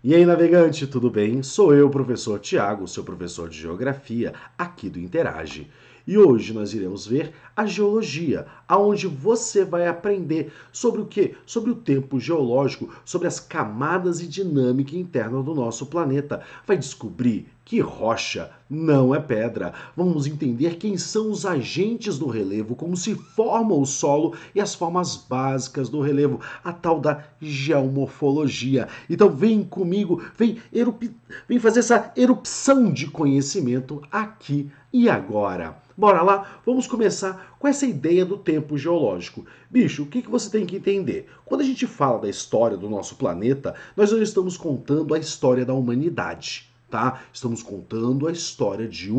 E aí, navegante, tudo bem? Sou eu, professor Tiago, seu professor de Geografia, aqui do Interage. E hoje nós iremos ver a geologia, aonde você vai aprender sobre o quê? Sobre o tempo geológico, sobre as camadas e dinâmica interna do nosso planeta. Vai descobrir que rocha não é pedra. Vamos entender quem são os agentes do relevo, como se forma o solo e as formas básicas do relevo, a tal da geomorfologia. Então vem comigo, vem fazer essa erupção de conhecimento aqui e agora. Bora lá? Vamos começar com essa ideia do tempo geológico. Bicho, o que você tem que entender? Quando a gente fala da história do nosso planeta, nós não estamos contando a história da humanidade, tá? Estamos contando a história de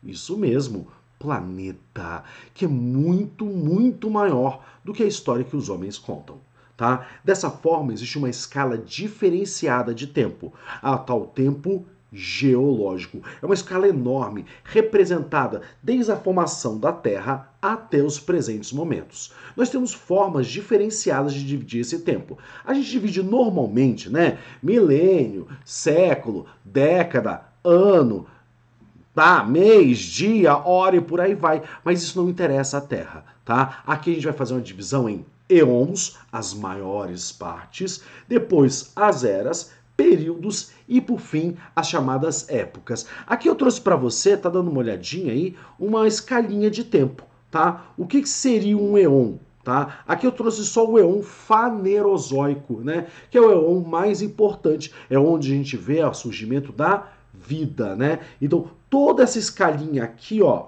isso mesmo, planeta, que é muito, muito maior do que a história que os homens contam. Tá? Dessa forma, existe uma escala diferenciada de tempo, a tal tempo geológico. É uma escala enorme, representada desde a formação da Terra até os presentes momentos. Nós temos formas diferenciadas de dividir esse tempo. A gente divide normalmente, né? Milênio, século, década, ano, tá? Mês, dia, hora e por aí vai. Mas isso não interessa à Terra, tá? Aqui a gente vai fazer uma divisão em eons, as maiores partes, depois as eras, períodos e, por fim, as chamadas épocas. Aqui eu trouxe para você, tá dando uma olhadinha aí, uma escalinha de tempo, tá? O que seria um eon? Tá? Aqui eu trouxe só o eon fanerozoico, né? Que é o eon mais importante, é onde a gente vê o surgimento da vida, né? Então, toda essa escalinha aqui, ó,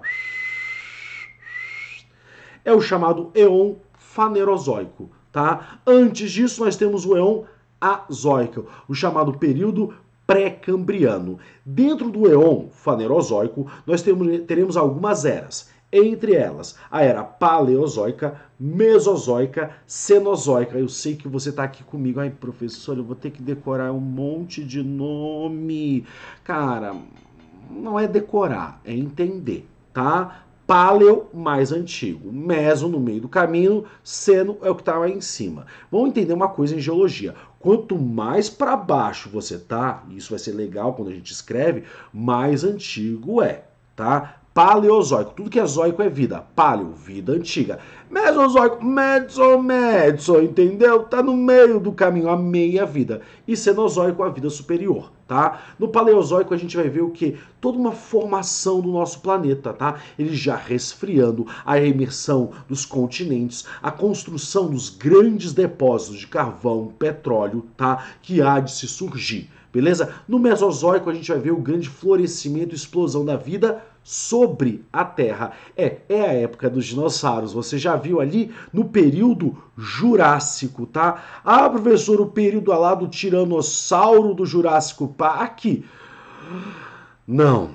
é o chamado eon fanerozoico, tá? Antes disso, nós temos o eon azoico, o chamado período pré-cambriano. Dentro do eon fanerozoico, nós teremos algumas eras. Entre elas, a era paleozoica, mesozoica, cenozoica. Eu sei que você está aqui comigo. Ai, professor, eu vou ter que decorar um monte de nome. Cara, não é decorar, é entender, tá? Paleo, mais antigo. Meso, no meio do caminho. Seno é o que está lá em cima. Vamos entender uma coisa em geologia. Quanto mais para baixo você tá, e isso vai ser legal quando a gente escreve, mais antigo é, tá? Paleozoico, tudo que é zoico é vida. Paleo, vida antiga. Mesozoico, mezzo, entendeu? Tá no meio do caminho, a meia vida. E cenozoico, a vida superior, tá? No paleozoico a gente vai ver o quê? Toda uma formação do nosso planeta, tá? Ele já resfriando, a emersão dos continentes, a construção dos grandes depósitos de carvão, petróleo, tá? Que há de se surgir, beleza? No Mesozoico a gente vai ver o grande florescimento e explosão da vida sobre a Terra. É a época dos dinossauros. Você já viu ali no período Jurássico, tá? Ah, professor, o período lá do Tiranossauro do Jurássico Park. Aqui. Não.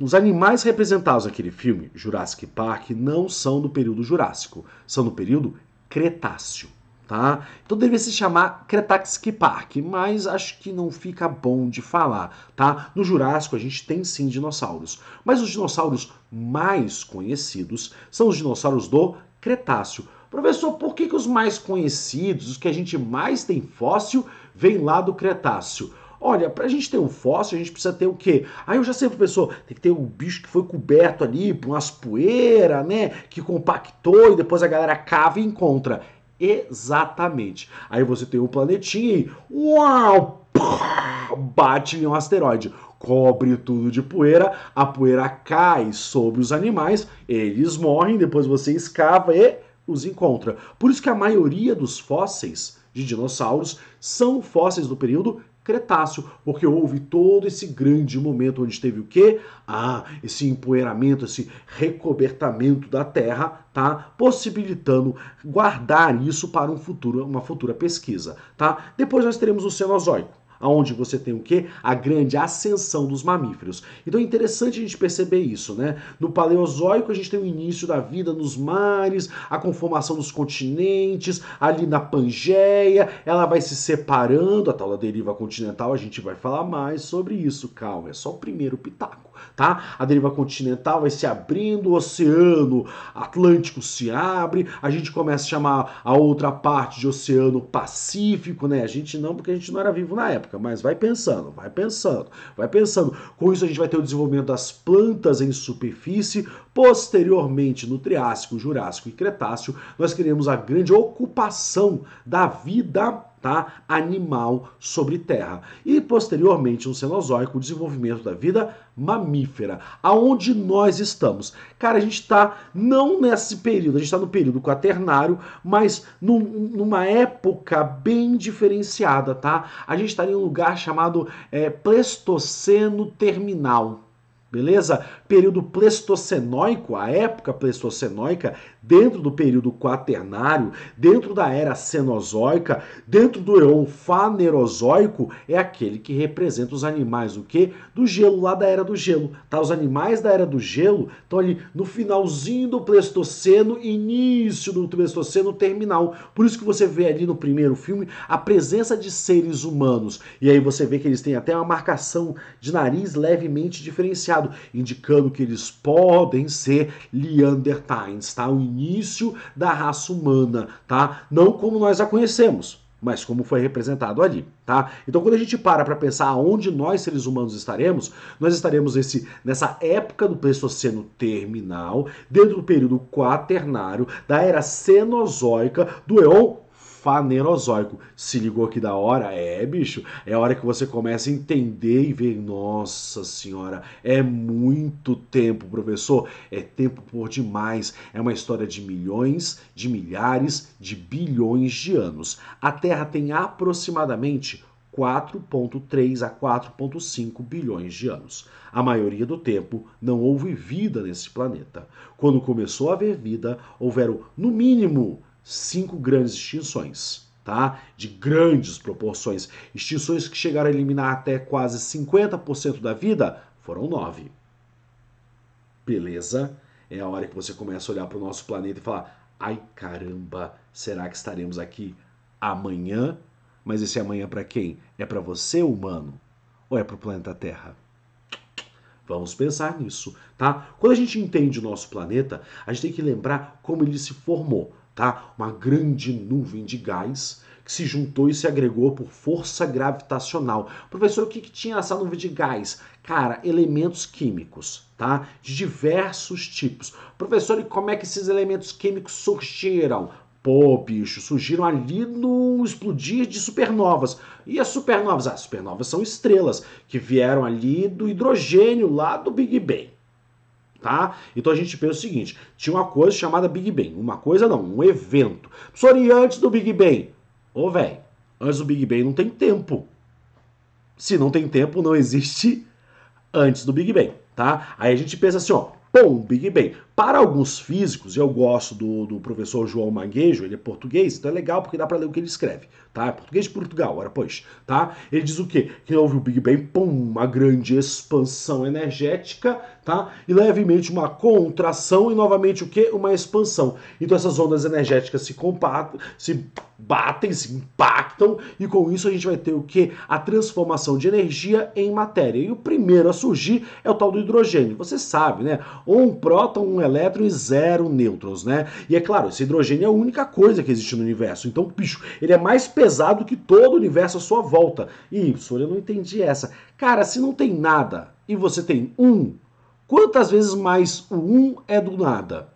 Os animais representados naquele filme, Jurassic Park, não são do período Jurássico, são do período Cretáceo, tá? Então deveria se chamar Cretacic Park, mas acho que não fica bom de falar, tá? No Jurássico a gente tem sim dinossauros, mas os dinossauros mais conhecidos são os dinossauros do Cretáceo. Professor, por que os mais conhecidos, os que a gente mais tem fóssil, vêm lá do Cretáceo? Olha, pra gente ter um fóssil, a gente precisa ter o quê? Ah, eu já sei, professor, tem que ter um bicho que foi coberto ali por umas poeiras, né? Que compactou e depois a galera cava e encontra. Exatamente. Aí você tem um planetinha e uau, bate em um asteroide, cobre tudo de poeira, a poeira cai sobre os animais, eles morrem, depois você escava e os encontra. Por isso que a maioria dos fósseis de dinossauros são fósseis do período Cretáceo, porque houve todo esse grande momento onde teve o quê? Ah, esse empoeiramento, esse recobertamento da Terra, tá? Possibilitando guardar isso para uma futura pesquisa, tá? Depois nós teremos o Cenozoico, aonde você tem o quê? A grande ascensão dos mamíferos. Então é interessante a gente perceber isso, né? No Paleozoico a gente tem o início da vida nos mares, a conformação dos continentes, ali na Pangeia, ela vai se separando, a tal da deriva continental, a gente vai falar mais sobre isso, calma, é só o primeiro pitaco. tá? A deriva continental vai se abrindo, o oceano Atlântico se abre, a gente começa a chamar a outra parte de oceano Pacífico, né? A gente não, porque a gente não era vivo na época, mas vai pensando, vai pensando, vai pensando. Com isso a gente vai ter o desenvolvimento das plantas em superfície. Posteriormente, no Triássico, Jurássico e Cretáceo, nós queremos a grande ocupação da vida, tá, animal sobre terra. E posteriormente, no Cenozoico, o desenvolvimento da vida mamífera. Aonde nós estamos? Cara, a gente está não nesse período, a gente está no período quaternário, mas numa época bem diferenciada, tá? A gente está em um lugar chamado Pleistoceno Terminal. Beleza? Período pleistocenoico, a época pleistocenoica, dentro do período quaternário, dentro da era cenozoica, dentro do eon fanerozoico, é aquele que representa os animais o quê? Do gelo, lá da era do gelo. Tá? Os animais da era do gelo estão ali no finalzinho do Pleistoceno, início do Pleistoceno terminal. Por isso que você vê ali no primeiro filme a presença de seres humanos. E aí você vê que eles têm até uma marcação de nariz levemente diferenciada, indicando que eles podem ser Neandertais, tá? O início da raça humana, tá? Não como nós a conhecemos, mas como foi representado ali, tá? Então, quando a gente para pensar onde nós, seres humanos, estaremos, nós estaremos nessa época do Pleistoceno terminal, dentro do período quaternário, da era cenozoica, do eon fanerozoico. Se ligou aqui da hora? Bicho, é a hora que você começa a entender e ver, nossa senhora, é muito tempo, professor, é tempo por demais, é uma história de milhões, de milhares, de bilhões de anos. A Terra tem aproximadamente 4,3 a 4,5 bilhões de anos. A maioria do tempo não houve vida nesse planeta. Quando começou a haver vida, houveram, no mínimo, 5 grandes extinções, tá? De grandes proporções. Extinções que chegaram a eliminar até quase 50% da vida, foram 9. Beleza? É a hora que você começa a olhar para o nosso planeta e falar, ai caramba, será que estaremos aqui amanhã? Mas esse amanhã para quem? É para você, humano? Ou é para o planeta Terra? Vamos pensar nisso, tá? Quando a gente entende o nosso planeta, a gente tem que lembrar como ele se formou. Tá? Uma grande nuvem de gás que se juntou e se agregou por força gravitacional. Professor, o que tinha nessa nuvem de gás? Cara, elementos químicos, tá? De diversos tipos. Professor, e como é que esses elementos químicos surgiram? Pô, bicho, surgiram ali no explodir de supernovas. E as supernovas? As supernovas são estrelas que vieram ali do hidrogênio lá do Big Bang. Tá? Então a gente pensa o seguinte, tinha uma coisa chamada Big Bang, uma coisa não, um evento. Professor, e antes do Big Bang? Ô, velho, antes do Big Bang não tem tempo. Se não tem tempo, não existe antes do Big Bang, tá? Aí a gente pensa assim, ó, bom, Big Bang. Para alguns físicos, e eu gosto do professor João Manguejo, ele é português, então é legal porque dá para ler o que ele escreve, tá? É português de Portugal, ora pois, tá? Ele diz o quê? Que houve o Big Bang, pum, uma grande expansão energética, tá? E levemente uma contração e novamente o quê? Uma expansão. Então essas ondas energéticas se batem, se impactam e com isso a gente vai ter o quê? A transformação de energia em matéria. E o primeiro a surgir é o tal do hidrogênio. Você sabe, né? Um próton, um elétron e 0 nêutrons, né? E é claro, esse hidrogênio é a única coisa que existe no universo. Então, bicho, ele é mais pesado que todo o universo à sua volta. E, professor, eu não entendi essa. Cara, se não tem nada e você tem um, quantas vezes mais o um é do nada?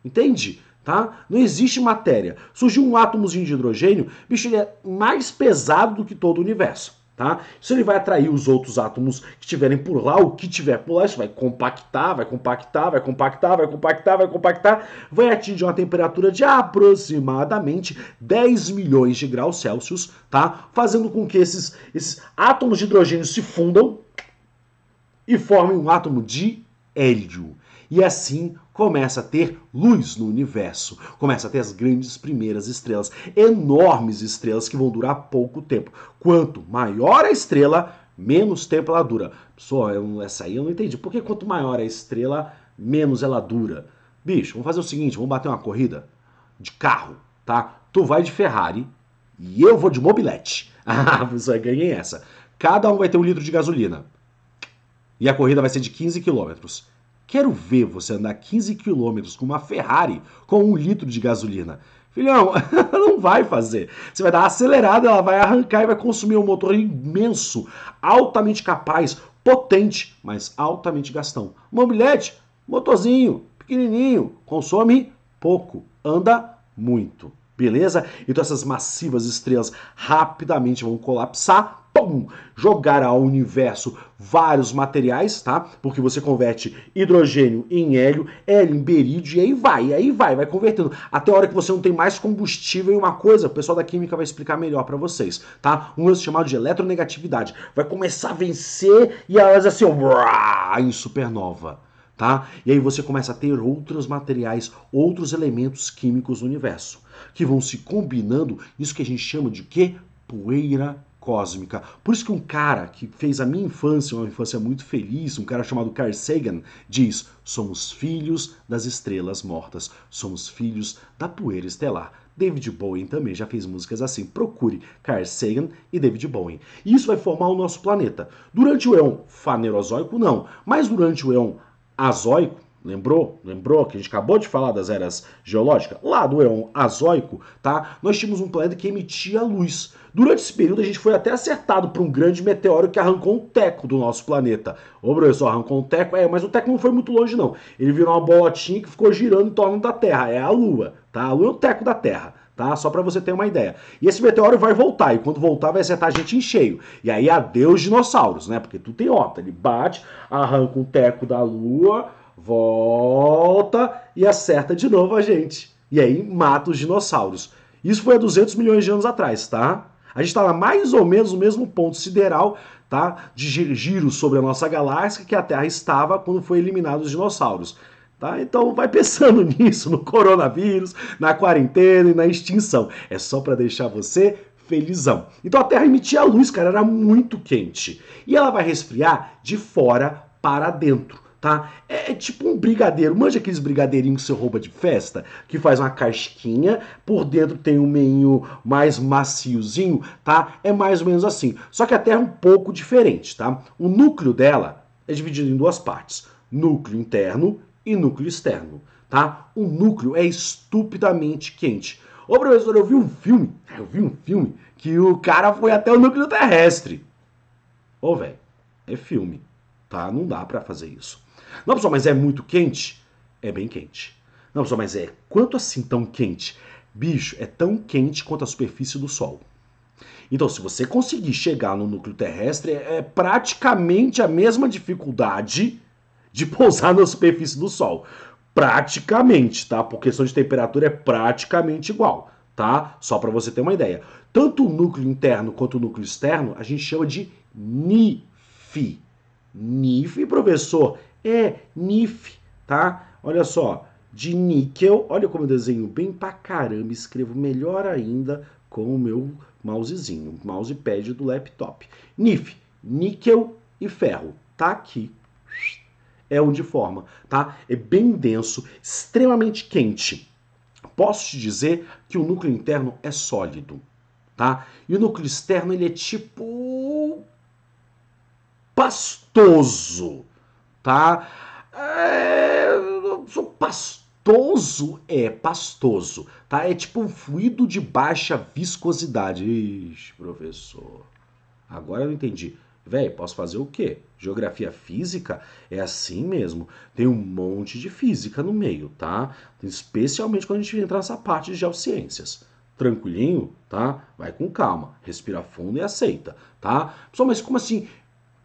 Entende? Tá? Não existe matéria. Surgiu um átomozinho de hidrogênio, bicho, ele é mais pesado do que todo o universo. Tá? Isso ele vai atrair os outros átomos que estiverem por lá, o que tiver por lá, isso vai compactar, vai compactar, vai compactar, vai compactar, vai compactar, vai atingir uma temperatura de aproximadamente 10 milhões de graus Celsius, tá? Fazendo com que esses átomos de hidrogênio se fundam e formem um átomo de hélio. E assim começa a ter luz no universo, começa a ter as grandes primeiras estrelas, enormes estrelas que vão durar pouco tempo. Quanto maior a estrela, menos tempo ela dura. Pessoal, essa aí eu não entendi. Por que quanto maior a estrela, menos ela dura? Bicho, vamos fazer o seguinte, vamos bater uma corrida de carro, tá? Tu vai de Ferrari e eu vou de mobilete. Ah, você ganhei essa. Cada um vai ter 1 litro de gasolina. E a corrida vai ser de 15 quilômetros. Quero ver você andar 15 quilômetros com uma Ferrari com 1 litro de gasolina. Filhão, não vai fazer. Você vai dar uma acelerada, ela vai arrancar e vai consumir um motor imenso, altamente capaz, potente, mas altamente gastão. Mobilete, motorzinho, pequenininho, consome pouco, anda muito. Beleza? Então essas massivas estrelas rapidamente vão colapsar, pum, jogar ao universo vários materiais, tá? Porque você converte hidrogênio em hélio, hélio em berílio, e aí vai convertendo. Até a hora que você não tem mais combustível em uma coisa, o pessoal da química vai explicar melhor para vocês, tá? Um lance chamado de eletronegatividade. Vai começar a vencer e elas assim, ó, em supernova. Tá? E aí você começa a ter outros materiais, outros elementos químicos no universo, que vão se combinando, isso que a gente chama de quê? Poeira cósmica. Por isso que um cara que fez a minha infância, uma infância muito feliz, um cara chamado Carl Sagan, diz: somos filhos das estrelas mortas, somos filhos da poeira estelar. David Bowie também já fez músicas assim. Procure Carl Sagan e David Bowie. E isso vai formar o nosso planeta. Durante o éon fanerozoico, não, mas durante o éon azoico, lembrou que a gente acabou de falar das eras geológicas? Lá do éon azoico, tá? Nós tínhamos um planeta que emitia luz. Durante esse período a gente foi até acertado por um grande meteoro que arrancou um teco do nosso planeta. Ô, professor, arrancou um teco? Mas o teco não foi muito longe, não. Ele virou uma bolotinha que ficou girando em torno da Terra. É a Lua, tá? A Lua é o teco da Terra. Tá? Só para você ter uma ideia. E esse meteoro vai voltar, e quando voltar vai acertar a gente em cheio. E aí adeus dinossauros, né? Porque tu tem óbito, ele bate, arranca um teco da Lua, volta e acerta de novo a gente. E aí mata os dinossauros. Isso foi há 200 milhões de anos atrás, tá? A gente estava mais ou menos no mesmo ponto sideral, tá? De giro sobre a nossa galáxia que a Terra estava quando foi eliminado os dinossauros. Tá? Então vai pensando nisso, no coronavírus, na quarentena e na extinção. É só para deixar você felizão. Então a Terra emitia luz, cara, era muito quente. E ela vai resfriar de fora para dentro, tá? É tipo um brigadeiro. Manja aqueles brigadeirinhos que você rouba de festa? Que faz uma casquinha, por dentro tem um meio mais maciozinho, tá? É mais ou menos assim. Só que a Terra é um pouco diferente, tá? O núcleo dela é dividido em duas partes. Núcleo interno e núcleo externo, tá? O núcleo é estupidamente quente. Ô, professor, eu vi um filme que o cara foi até o núcleo terrestre. Ô, velho, é filme, tá? Não dá pra fazer isso. Não, pessoal, mas é muito quente? É bem quente. Não, pessoal, mas é quanto assim tão quente? Bicho, é tão quente quanto a superfície do Sol. Então, se você conseguir chegar no núcleo terrestre, é praticamente a mesma dificuldade de pousar na superfície do Sol. Praticamente, tá? Por questão de temperatura é praticamente igual, tá? Só para você ter uma ideia. Tanto o núcleo interno quanto o núcleo externo a gente chama de NIF. NIF, professor, é NIF, tá? Olha só, de níquel, olha como eu desenho bem pra caramba, escrevo melhor ainda com o meu mousezinho, mousepad do laptop. NIF, níquel e ferro, tá aqui. É onde forma, tá? É bem denso, extremamente quente. Posso te dizer que o núcleo interno é sólido, tá? E o núcleo externo, ele é tipo pastoso, tá? Pastoso é pastoso, tá? É tipo um fluido de baixa viscosidade. Ixi, professor, agora eu não entendi. Véi, posso fazer o quê? Geografia física é assim mesmo. Tem um monte de física no meio, tá? Especialmente quando a gente entra nessa parte de geociências. Tranquilinho, tá? Vai com calma. Respira fundo e aceita, tá? Pessoal, mas como assim?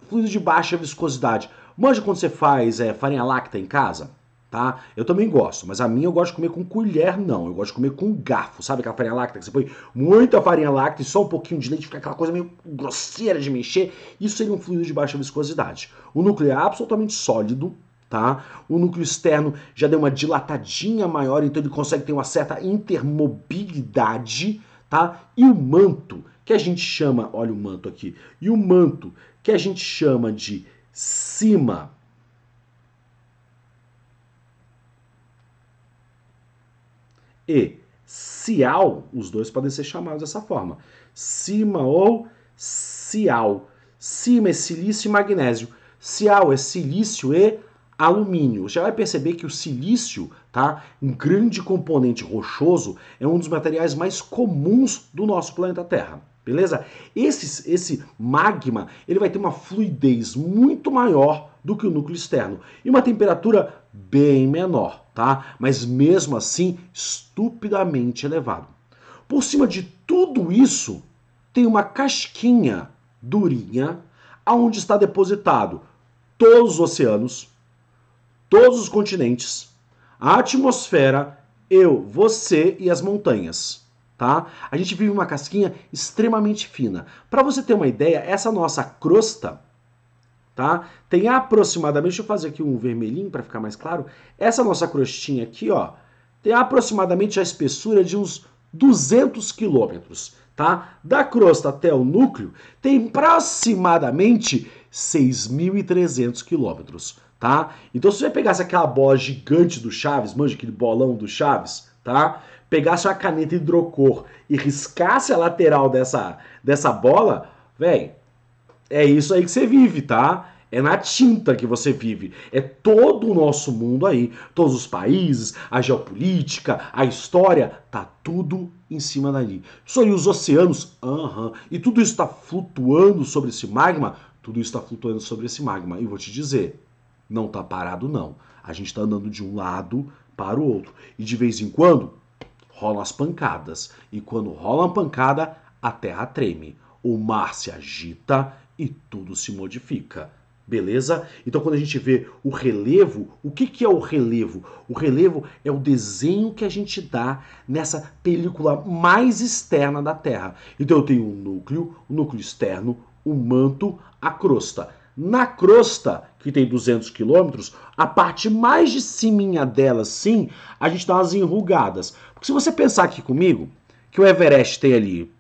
Fluido de baixa viscosidade. Manja quando você faz farinha láctea em casa? Tá? Eu também gosto, mas a minha eu gosto de comer com colher, não. Eu gosto de comer com garfo. Sabe aquela farinha láctea que você põe muita farinha láctea e só um pouquinho de leite, fica aquela coisa meio grosseira de mexer? Isso seria um fluido de baixa viscosidade. O núcleo é absolutamente sólido, tá? O núcleo externo já deu uma dilatadinha maior, então ele consegue ter uma certa intermobilidade, tá? E o manto, que a gente chama, olha o manto aqui, e o manto, que a gente chama de cima e cial, os dois podem ser chamados dessa forma. Cima ou cial. Cima é silício e magnésio. Cial é silício e alumínio. Você já vai perceber que o silício, tá, um grande componente rochoso, é um dos materiais mais comuns do nosso planeta Terra. Beleza? Esse magma, ele vai ter uma fluidez muito maior do que o núcleo externo e uma temperatura bem menor, tá? Mas mesmo assim, estupidamente elevado. Por cima de tudo isso, tem uma casquinha durinha, aonde está depositado todos os oceanos, todos os continentes, a atmosfera, eu, você e as montanhas. Tá? A gente vive uma casquinha extremamente fina. Para você ter uma ideia, essa nossa crosta, tá? Tem aproximadamente, deixa eu fazer aqui um vermelhinho para ficar mais claro. Essa nossa crostinha aqui, ó, tem aproximadamente a espessura de uns 200 quilômetros, tá? Da crosta até o núcleo tem aproximadamente 6.300 quilômetros, tá? Então se você pegasse aquela bola gigante do Chaves, manja aquele bolão do Chaves, tá? Pegasse uma caneta hidrocor e riscasse a lateral dessa bola, velho, é isso aí que você vive, tá? É na tinta que você vive. É todo o nosso mundo aí. Todos os países, a geopolítica, a história, tá tudo em cima dali. Só e os oceanos, e tudo isso está flutuando sobre esse magma, tudo isso está flutuando sobre esse magma. E vou te dizer, não tá parado não. A gente tá andando de um lado para o outro. E de vez em quando, rolam as pancadas. E quando rola uma pancada, a terra treme. O mar se agita e tudo se modifica. Beleza? Então quando a gente vê o relevo, o que é o relevo? O relevo é o desenho que a gente dá nessa película mais externa da Terra. Então eu tenho o núcleo externo, o manto, a crosta. Na crosta, que tem 200 quilômetros, a parte mais de cima dela, sim, a gente dá umas enrugadas. Porque se você pensar aqui comigo, que o Everest tem ali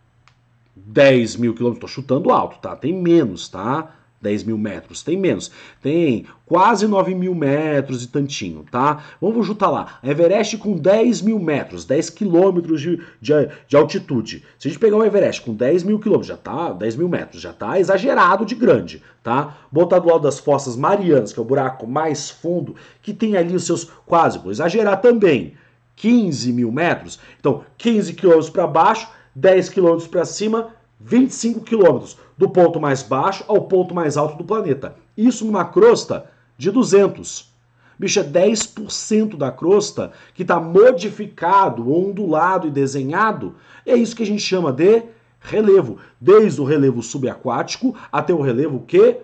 10 mil quilômetros, tô chutando alto, tá? Tem menos, tá? 10 mil metros, tem menos. Tem quase 9 mil metros e tantinho, tá? Vamos juntar lá. Everest com 10 mil metros, 10 quilômetros de altitude. Se a gente pegar o Everest com 10 mil quilômetros, já tá, 10 mil metros, já tá exagerado de grande, tá? Botar do lado das Fossas Marianas, que é o buraco mais fundo, que tem ali os seus quase, vou exagerar também, 15 mil metros. Então, 15 quilômetros para baixo, 10 quilômetros para cima, 25 quilômetros do ponto mais baixo ao ponto mais alto do planeta. Isso numa crosta de 200. Bicho, é 10% da crosta que está modificado, ondulado e desenhado. É isso que a gente chama de relevo. Desde o relevo subaquático até o relevo que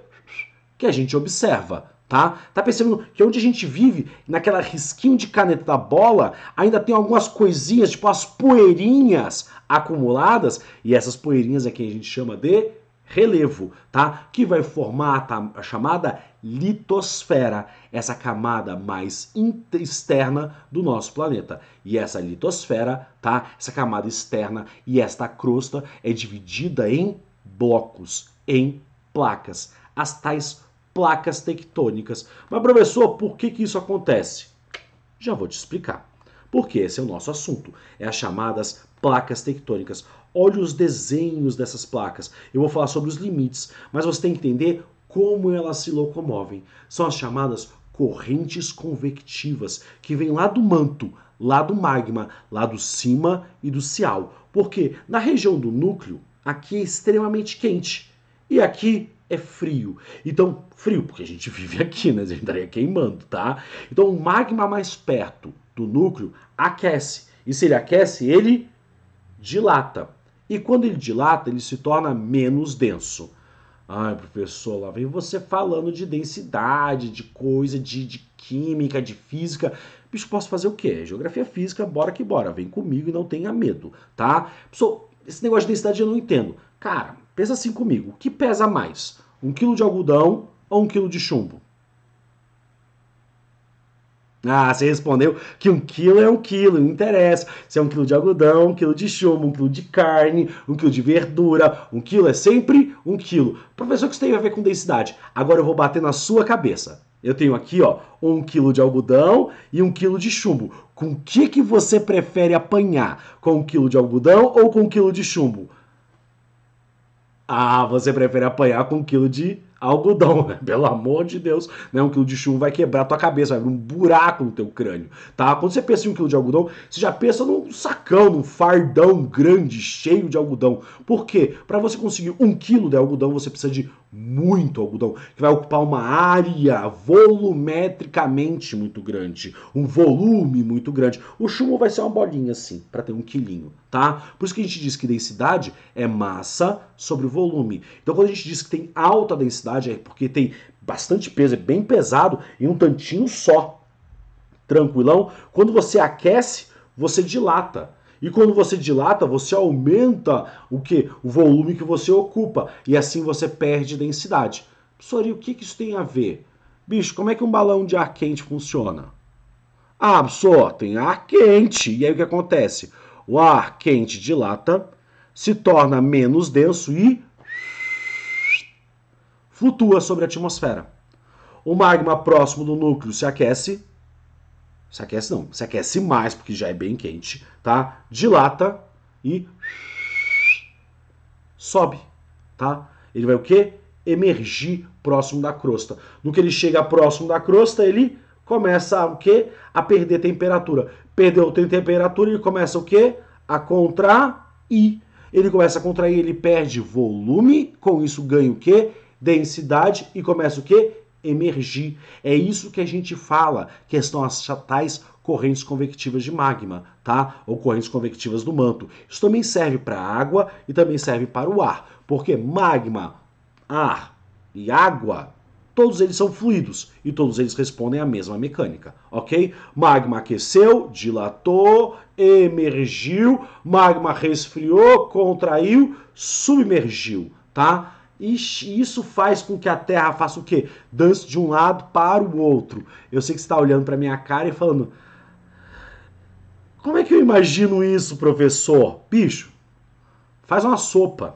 a gente observa. Tá percebendo que onde a gente vive, naquela risquinho de caneta da bola, ainda tem algumas coisinhas, tipo as poeirinhas acumuladas, e essas poeirinhas é que a gente chama de relevo, tá? Que vai formar a chamada litosfera, essa camada mais externa do nosso planeta. E essa litosfera, tá? Essa camada externa e esta crosta é dividida em blocos, em placas, as tais placas tectônicas. Mas, professor, por que isso acontece? Já vou te explicar. Porque esse é o nosso assunto. É as chamadas placas tectônicas. Olhe os desenhos dessas placas. Eu vou falar sobre os limites, mas você tem que entender como elas se locomovem. São as chamadas correntes convectivas, que vêm lá do manto, lá do magma, lá do cima e do cial. Porque na região do núcleo, aqui é extremamente quente. E aqui é frio. Então, frio, porque a gente vive aqui, né? A gente estaria queimando, tá? Então, o magma mais perto do núcleo aquece. E se ele aquece, ele dilata. E quando ele dilata, ele se torna menos denso. Ai, professor, lá vem você falando de densidade, de coisa, de química, de física. Bicho, posso fazer o quê? Geografia física, bora que bora. Vem comigo e não tenha medo, tá? Professor, esse negócio de densidade eu não entendo. Cara, pensa assim comigo. O que pesa mais? 1 quilo de algodão ou 1 quilo de chumbo? Ah, você respondeu que 1 quilo é 1 quilo, não interessa. Se é 1 quilo de algodão, 1 quilo de chumbo, 1 quilo de carne, 1 quilo de verdura. 1 quilo é sempre 1 quilo. Professor, o que isso tem a ver com densidade? Agora eu vou bater na sua cabeça. Eu tenho aqui, ó, 1 quilo de algodão e 1 quilo de chumbo. Com o que você prefere apanhar? Com 1 quilo de algodão ou com 1 quilo de chumbo? Ah, você prefere apanhar com 1 quilo de algodão, né? Pelo amor de Deus, né? 1 quilo de chumbo vai quebrar a tua cabeça, vai abrir um buraco no teu crânio, tá? Quando você pensa em 1 quilo de algodão, você já pensa num sacão, num fardão grande, cheio de algodão. Por quê? Para você conseguir 1 quilo de algodão, você precisa de muito algodão, que vai ocupar uma área volumetricamente muito grande, um volume muito grande. O chumbo vai ser uma bolinha assim, para ter 1 quilinho, tá? Por isso que a gente diz que densidade é massa sobre volume. Então quando a gente diz que tem alta densidade, é porque tem bastante peso, é bem pesado em um tantinho só. Tranquilão? Quando você aquece, você dilata. E quando você dilata, você aumenta o quê? O volume que você ocupa. E assim você perde densidade. Professor, e o que isso tem a ver? Bicho, como é que um balão de ar quente funciona? Ah, professor, tem ar quente. E aí o que acontece? O ar quente dilata, se torna menos denso e flutua sobre a atmosfera. O magma próximo do núcleo se aquece. Se aquece não, se aquece mais, porque já é bem quente, tá? Dilata e sobe, tá? Ele vai o quê? Emergir próximo da crosta. No que ele chega próximo da crosta, ele começa o quê? A perder temperatura. Perdeu temperatura, ele começa o quê? A contrair. Ele começa a contrair, ele perde volume, com isso ganha o quê? Densidade e começa o quê? Emergir. É isso que a gente fala, que são as tais correntes convectivas de magma, tá? Ou correntes convectivas do manto. Isso também serve para a água e também serve para o ar, porque magma, ar e água, todos eles são fluidos e todos eles respondem à mesma mecânica, ok? Magma aqueceu, dilatou, emergiu, magma resfriou, contraiu, submergiu, tá? E isso faz com que a Terra faça o quê? Dance de um lado para o outro. Eu sei que você está olhando para minha cara e falando: como é que eu imagino isso, professor? Bicho, faz uma sopa,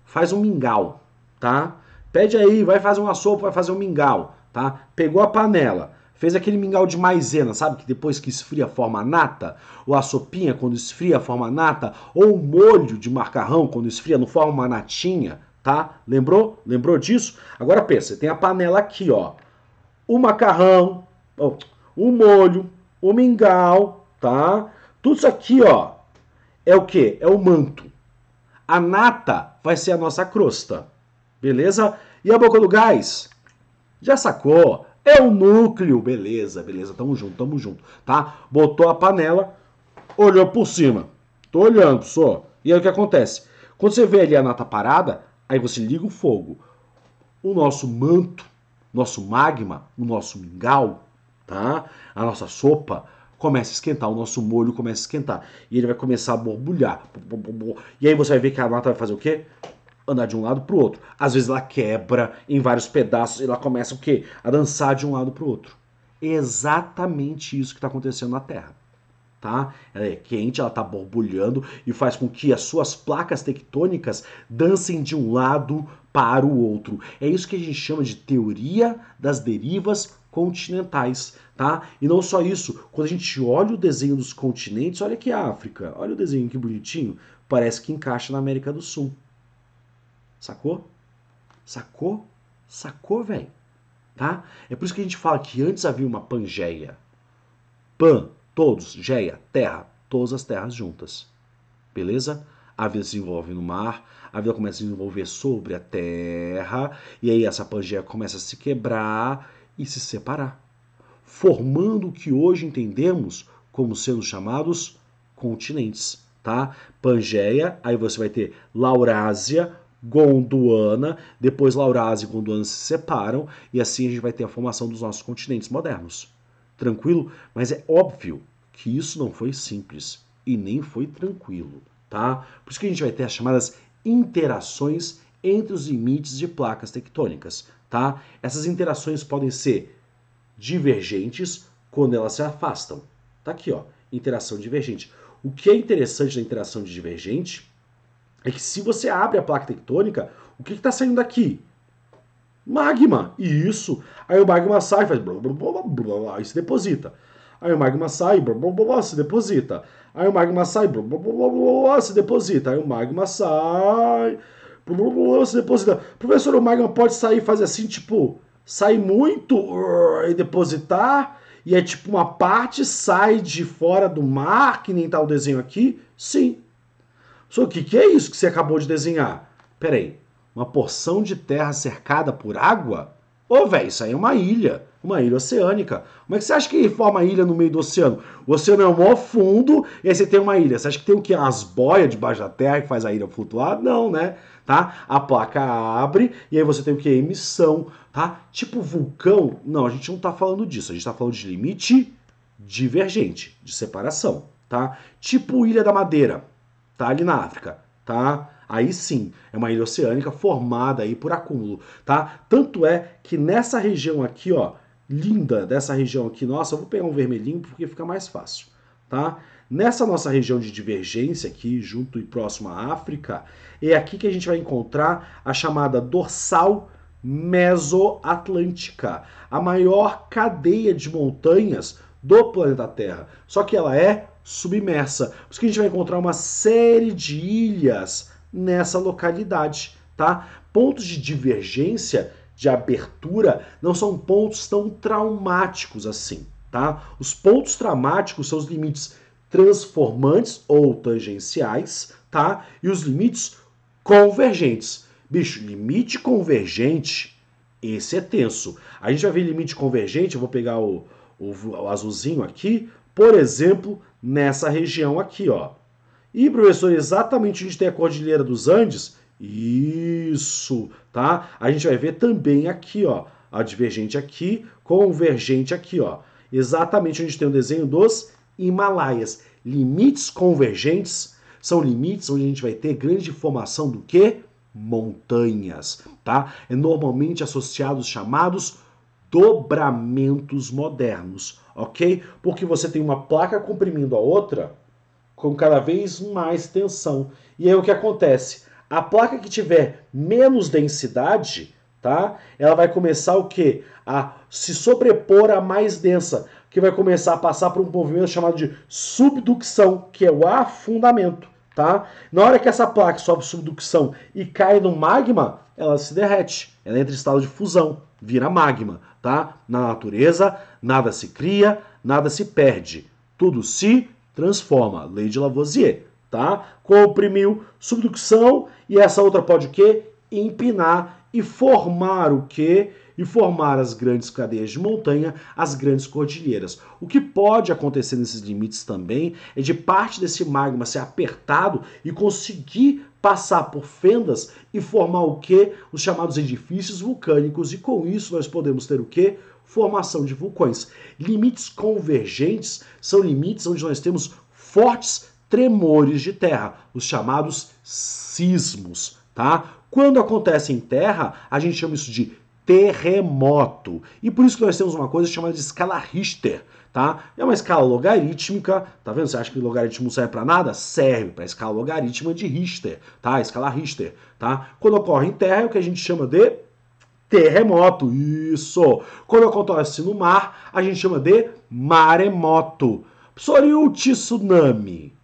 faz um mingau, tá? Pede aí, vai fazer uma sopa, vai fazer um mingau, tá? Pegou a panela, fez aquele mingau de maisena, sabe? Que depois que esfria forma nata, ou a sopinha quando esfria forma nata, ou o molho de macarrão quando esfria não forma uma natinha, tá? Lembrou? Lembrou disso? Agora pensa, tem a panela aqui, ó. O macarrão, o molho, o mingau, tá? Tudo isso aqui, ó, é o quê? É o manto. A nata vai ser a nossa crosta, beleza? E a boca do gás? Já sacou? É o núcleo, beleza, beleza, tamo junto, tá? Botou a panela, olhou por cima. Tô olhando, só. E aí o que acontece? Quando você vê ali a nata parada, aí você liga o fogo. O nosso manto, nosso magma, o nosso mingau, tá? A nossa sopa começa a esquentar, o nosso molho começa a esquentar. E ele vai começar a borbulhar. E aí você vai ver que a nata vai fazer o quê? Andar de um lado pro outro. Às vezes ela quebra em vários pedaços e ela começa o quê? A dançar de um lado pro outro. Exatamente isso que está acontecendo na Terra. Tá? Ela é quente, ela está borbulhando e faz com que as suas placas tectônicas dancem de um lado para o outro. É isso que a gente chama de teoria das derivas continentais, tá? E não só isso, quando a gente olha o desenho dos continentes, olha aqui a África, olha o desenho que bonitinho, parece que encaixa na América do Sul. Sacou? Sacou? Sacou, velho? Tá? É por isso que a gente fala que antes havia uma Pangeia. Pan, todos, Geia, terra, todas as terras juntas. Beleza? A vida se desenvolve no mar, a vida começa a se desenvolver sobre a terra, e aí essa Pangeia começa a se quebrar e se separar, formando o que hoje entendemos como sendo chamados continentes, tá? Pangeia, aí você vai ter Laurásia, Gondwana, depois Laurásia e Gondwana se separam, e assim a gente vai ter a formação dos nossos continentes modernos. Tranquilo? Mas é óbvio que isso não foi simples e nem foi tranquilo, tá? Por isso que a gente vai ter as chamadas interações entre os limites de placas tectônicas, tá? Essas interações podem ser divergentes quando elas se afastam. Tá aqui, ó, interação divergente. O que é interessante da interação divergente é que se você abre a placa tectônica, o que está saindo daqui? Magma, isso. Aí o magma sai, faz blá blá blá blá blá e se deposita. Aí o magma sai, blá blá blá blá, se deposita. Aí o magma sai, blá blá blá blá blá, se deposita. Aí o magma sai, Você deposita. Professor, o magma pode sair e fazer assim, tipo, sair muito e depositar, e é tipo uma parte sai de fora do mar, que nem tá o desenho aqui? Sim. Só o que é isso que você acabou de desenhar? Peraí, uma porção de terra cercada por água? Ô, velho, isso aí é uma ilha oceânica. Como é que você acha que forma ilha no meio do oceano? O oceano é o maior fundo e aí você tem uma ilha. Você acha que tem o quê? As boias debaixo da terra que faz a ilha flutuar? Não, né? Tá? A placa abre e aí você tem o quê? Emissão, tá? Tipo vulcão. Não, a gente não tá falando disso. A gente tá falando de limite divergente, de separação, tá? Tipo Ilha da Madeira, tá? Ali na África, tá? Aí sim, é uma ilha oceânica formada aí por acúmulo, tá? Tanto é que nessa região aqui, ó, linda dessa região aqui, nossa, eu vou pegar um vermelhinho porque fica mais fácil, tá? Nessa nossa região de divergência aqui, junto e próximo à África, é aqui que a gente vai encontrar a chamada dorsal mesoatlântica, a maior cadeia de montanhas do planeta Terra. Só que ela é submersa. Por isso que a gente vai encontrar uma série de ilhas nessa localidade, tá? Pontos de divergência, de abertura, não são pontos tão traumáticos assim, tá? Os pontos traumáticos são os limites transformantes ou tangenciais, tá? E os limites convergentes. Bicho, limite convergente, esse é tenso. A gente vai ver limite convergente, eu vou pegar o azulzinho aqui, por exemplo, nessa região aqui, ó. E, professor, exatamente onde tem a Cordilheira dos Andes, isso, tá? A gente vai ver também aqui, ó, a divergente aqui, convergente aqui, ó. Exatamente onde tem o desenho dos Himalaias. Limites convergentes são limites onde a gente vai ter grande formação do que? Montanhas, tá? É normalmente associado aos chamados dobramentos modernos, ok? Porque você tem uma placa comprimindo a outra com cada vez mais tensão. E aí o que acontece? A placa que tiver menos densidade, tá? Ela vai começar o quê? A se sobrepor à mais densa, que vai começar a passar por um movimento chamado de subducção, que é o afundamento, tá? Na hora que essa placa sofre subducção e cai no magma, ela se derrete. Ela entra em estado de fusão, vira magma, tá? Na natureza, nada se cria, nada se perde. Tudo se transforma. Lei de Lavoisier, tá? Comprimiu, subducção, e essa outra pode o quê? Empinar e formar o quê? E formar as grandes cadeias de montanha, as grandes cordilheiras. O que pode acontecer nesses limites também é de parte desse magma ser apertado e conseguir passar por fendas e formar o quê? Os chamados edifícios vulcânicos, e com isso nós podemos ter o quê? Formação de vulcões. Limites convergentes são limites onde nós temos fortes tremores de terra, os chamados sismos, tá? Quando acontece em terra, a gente chama isso de terremoto. E por isso que nós temos uma coisa chamada de escala Richter, tá? É uma escala logarítmica, tá vendo? Você acha que logaritmo não serve para nada? Serve para a escala logarítmica de Richter, tá? A escala Richter, tá? Quando ocorre em terra é o que a gente chama de terremoto, isso. Quando acontece no mar, a gente chama de maremoto. Professor, e o tsunami?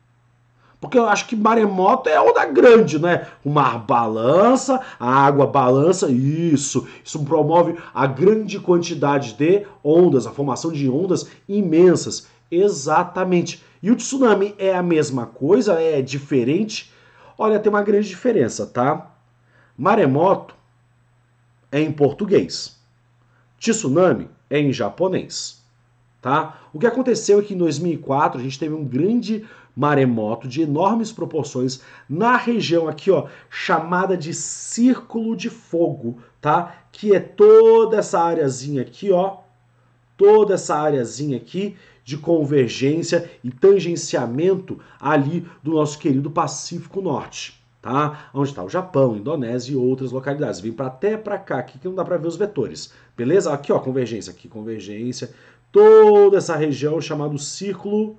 Porque eu acho que maremoto é onda grande, né? O mar balança, a água balança, isso. Isso promove a grande quantidade de ondas, a formação de ondas imensas. Exatamente. E o tsunami é a mesma coisa? É diferente? Olha, tem uma grande diferença, tá? Maremoto é em português. Tsunami é em japonês, tá? O que aconteceu é que em 2004 a gente teve um grande maremoto de enormes proporções na região aqui, ó, chamada de Círculo de Fogo, tá? Que é toda essa areazinha aqui, ó, toda essa areazinha aqui de convergência e tangenciamento ali do nosso querido Pacífico Norte, tá? Onde está o Japão, Indonésia e outras localidades. Vem até para cá, aqui que não dá para ver os vetores, beleza? Aqui, ó, convergência, aqui, convergência. Toda essa região chamada Círculo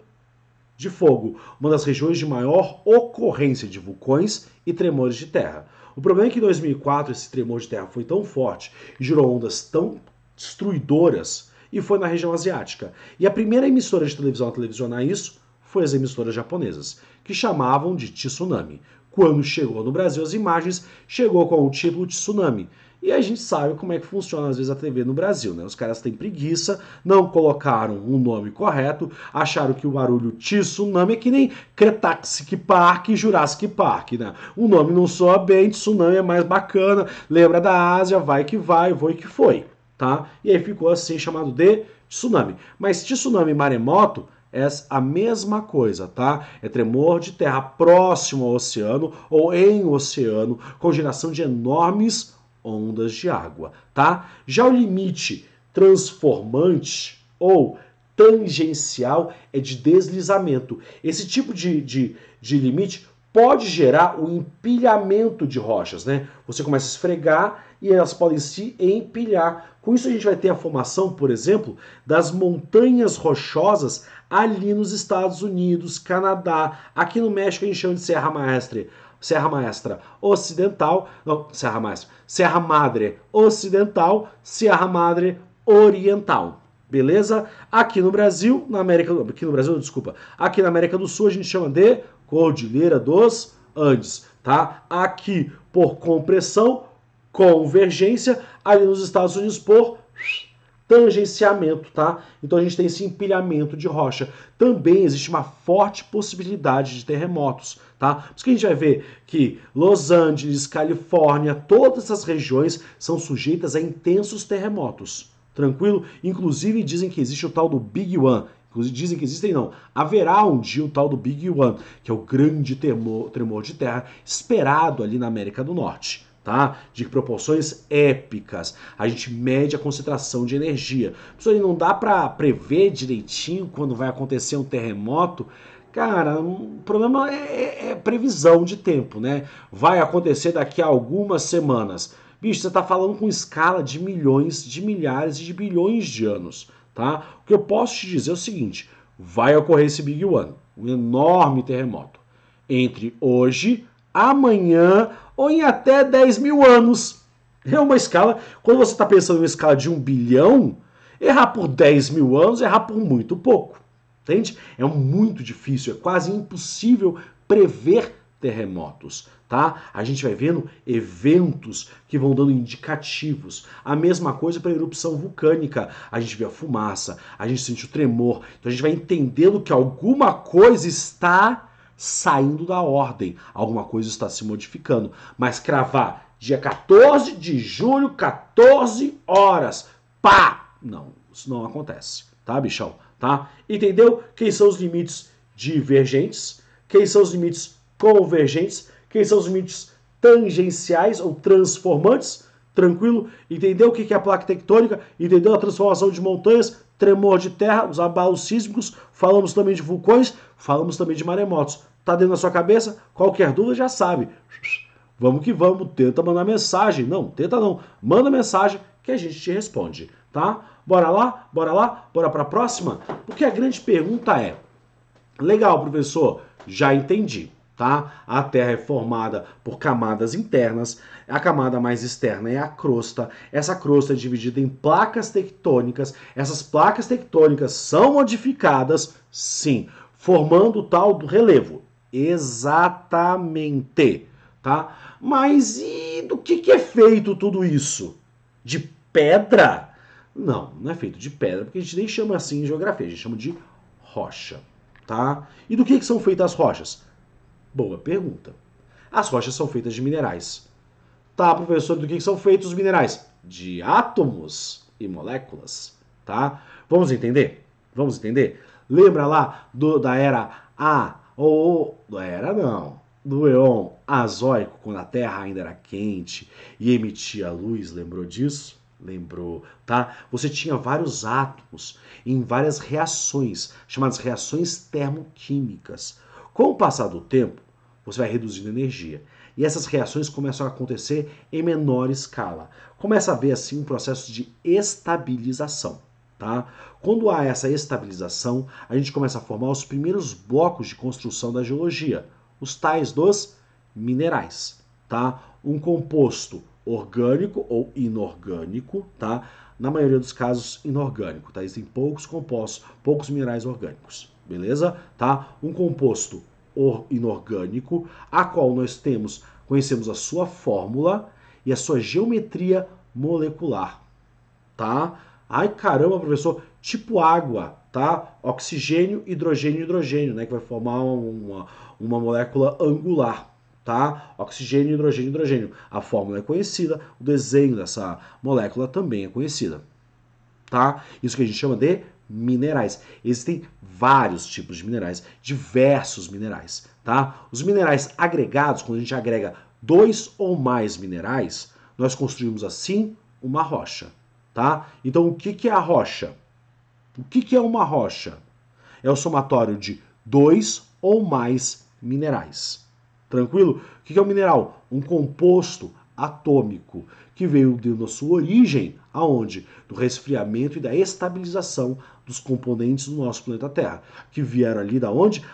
de Fogo, uma das regiões de maior ocorrência de vulcões e tremores de terra. O problema é que em 2004 esse tremor de terra foi tão forte e gerou ondas tão destruidoras e foi na região asiática. E a primeira emissora de televisão a televisionar isso foi as emissoras japonesas, que chamavam de tsunami. quando chegou no Brasil as imagens, chegou com o título de tsunami. E a gente sabe como é que funciona às vezes a TV no Brasil, né? Os caras têm preguiça, não colocaram o nome correto, acharam que o barulho tsunami é que nem Cretaxic Park e Jurassic Park, né? O nome não soa bem, tsunami é mais bacana, lembra da Ásia, vai que vai, foi que foi, tá? E aí ficou assim chamado de tsunami. Mas tsunami e maremoto é a mesma coisa, tá? É tremor de terra próximo ao oceano ou em oceano, com geração de enormes ondas de água, tá? Já o limite transformante ou tangencial é de deslizamento. Esse tipo de limite pode gerar o empilhamento de rochas, né? Você começa a esfregar e elas podem se empilhar. Com isso a gente vai ter a formação, por exemplo, das montanhas rochosas ali nos Estados Unidos, Canadá, aqui no México a gente chama de Serra Maestra Ocidental, não, Serra Madre Ocidental, Serra Madre Oriental. Beleza? Aqui no Brasil, aqui na América do Sul a gente chama de Cordilheira dos Andes, tá? Aqui por compressão, convergência, ali nos Estados Unidos por tangenciamento, tá? Então a gente tem esse empilhamento de rocha. Também existe uma forte possibilidade de terremotos, tá? Por isso que a gente vai ver que Los Angeles, Califórnia, todas essas regiões são sujeitas a intensos terremotos. Tranquilo? Inclusive dizem que existe o tal do Big One. Dizem que existem, não. Haverá um dia o tal do Big One, que é o grande tremor de terra esperado ali na América do Norte. Tá? De proporções épicas. A gente mede a concentração de energia. Pessoal, não dá para prever direitinho quando vai acontecer um terremoto. Cara, o problema é previsão de tempo, né? Vai acontecer daqui a algumas semanas. Bicho, você está falando com escala de milhões, de milhares e de bilhões de anos, tá? O que eu posso te dizer é o seguinte: vai ocorrer esse Big One, um enorme terremoto, entre hoje, amanhã ou em até 10 mil anos. É uma escala, quando você está pensando em uma escala de 1 bilhão, errar por 10 mil anos é errar por muito pouco, entende? É muito difícil, é quase impossível prever terremotos, tá? A gente vai vendo eventos que vão dando indicativos. A mesma coisa para a erupção vulcânica. A gente vê a fumaça, a gente sente o tremor. Então a gente vai entendendo que alguma coisa está saindo da ordem, alguma coisa está se modificando. Mas cravar dia 14 de julho, 14 horas, pá! Não, isso não acontece, tá, bichão? Tá? Entendeu? Quem são os limites divergentes? Quem são os limites convergentes? Quem são os limites tangenciais ou transformantes? Tranquilo? Entendeu o que é a placa tectônica? Entendeu a transformação de montanhas? Tremor de terra, os abalos sísmicos? Falamos também de vulcões? Falamos também de maremotos. Tá dentro da sua cabeça? Qualquer dúvida já sabe. Vamos que vamos, tenta mandar mensagem. Não, tenta não. Manda mensagem que a gente te responde, tá? Bora lá? Bora lá? Bora para a próxima? Porque a grande pergunta é: legal, professor, já entendi, tá? A Terra é formada por camadas internas, a camada mais externa é a crosta, essa crosta é dividida em placas tectônicas, essas placas tectônicas são modificadas, sim, formando o tal do relevo. Exatamente, tá? Mas e do que é feito tudo isso? De pedra? Não, não é feito de pedra, porque a gente nem chama assim em geografia, a gente chama de rocha. Tá? E do que são feitas as rochas? Boa pergunta. As rochas são feitas de minerais. Tá, professor, do que são feitos os minerais? De átomos e moléculas. Tá? Vamos entender? Vamos entender? Lembra lá da era A, ou da era não, do Éon Azoico, quando a Terra ainda era quente e emitia luz, lembrou disso? Lembrou, tá? Você tinha vários átomos em várias reações, chamadas reações termoquímicas. Com o passar do tempo, você vai reduzindo energia. E essas reações começam a acontecer em menor escala. Começa a haver, assim, um processo de estabilização, tá? Quando há essa estabilização, a gente começa a formar os primeiros blocos de construção da geologia, os tais dos minerais, tá? Um composto orgânico ou inorgânico, tá? Na maioria dos casos, inorgânico, tá? Existem poucos compostos, poucos minerais orgânicos, beleza? Tá? Um composto inorgânico, a qual nós conhecemos a sua fórmula e a sua geometria molecular, tá? Ai, caramba, professor, tipo água, tá? Oxigênio, hidrogênio, hidrogênio, né? Que vai formar uma molécula angular, tá? Oxigênio, hidrogênio, hidrogênio. A fórmula é conhecida, o desenho dessa molécula também é conhecida, tá? Isso que a gente chama de minerais. Existem vários tipos de minerais, diversos minerais, tá? Os minerais agregados, quando a gente agrega 2 ou mais minerais, nós construímos assim uma rocha, tá? Então, o que é a rocha? O que é uma rocha? É o somatório de 2 ou mais minerais. Tranquilo? O que é um mineral? Um composto atômico que veio da sua origem aonde? Do resfriamento e da estabilização dos componentes do nosso planeta Terra, que vieram ali da onde?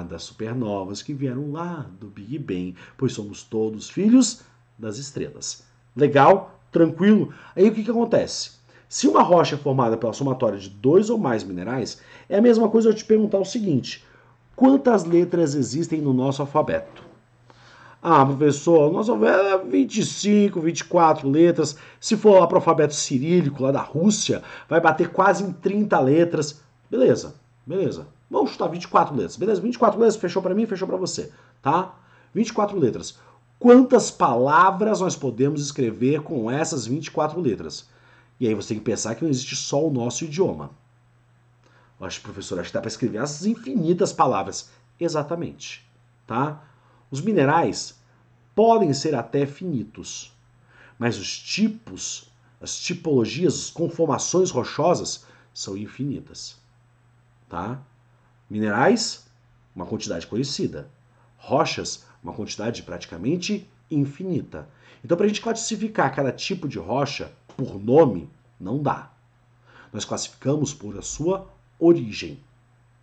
Das supernovas que vieram lá do Big Bang, pois somos todos filhos das estrelas. Legal? Tranquilo? Aí o que acontece? Se uma rocha é formada pela somatória de 2 ou mais minerais, é a mesma coisa eu te perguntar o seguinte: quantas letras existem no nosso alfabeto? Professor, nosso alfabeto é 25, 24 letras. Se for lá para o alfabeto cirílico, lá da Rússia, vai bater quase em 30 letras. Beleza, beleza. Vamos chutar 24 letras. Beleza, 24 letras, fechou para mim, fechou para você, tá? 24 letras. Quantas palavras nós podemos escrever com essas 24 letras? E aí você tem que pensar que não existe só o nosso idioma. Acho, professor, acho que dá para escrever as infinitas palavras. Exatamente, tá? Os minerais podem ser até finitos, mas os tipos, as tipologias, as conformações rochosas são infinitas, tá? Minerais, uma quantidade conhecida. Rochas, uma quantidade praticamente infinita. Então, para a gente classificar cada tipo de rocha por nome, não dá. Nós classificamos por a sua origem,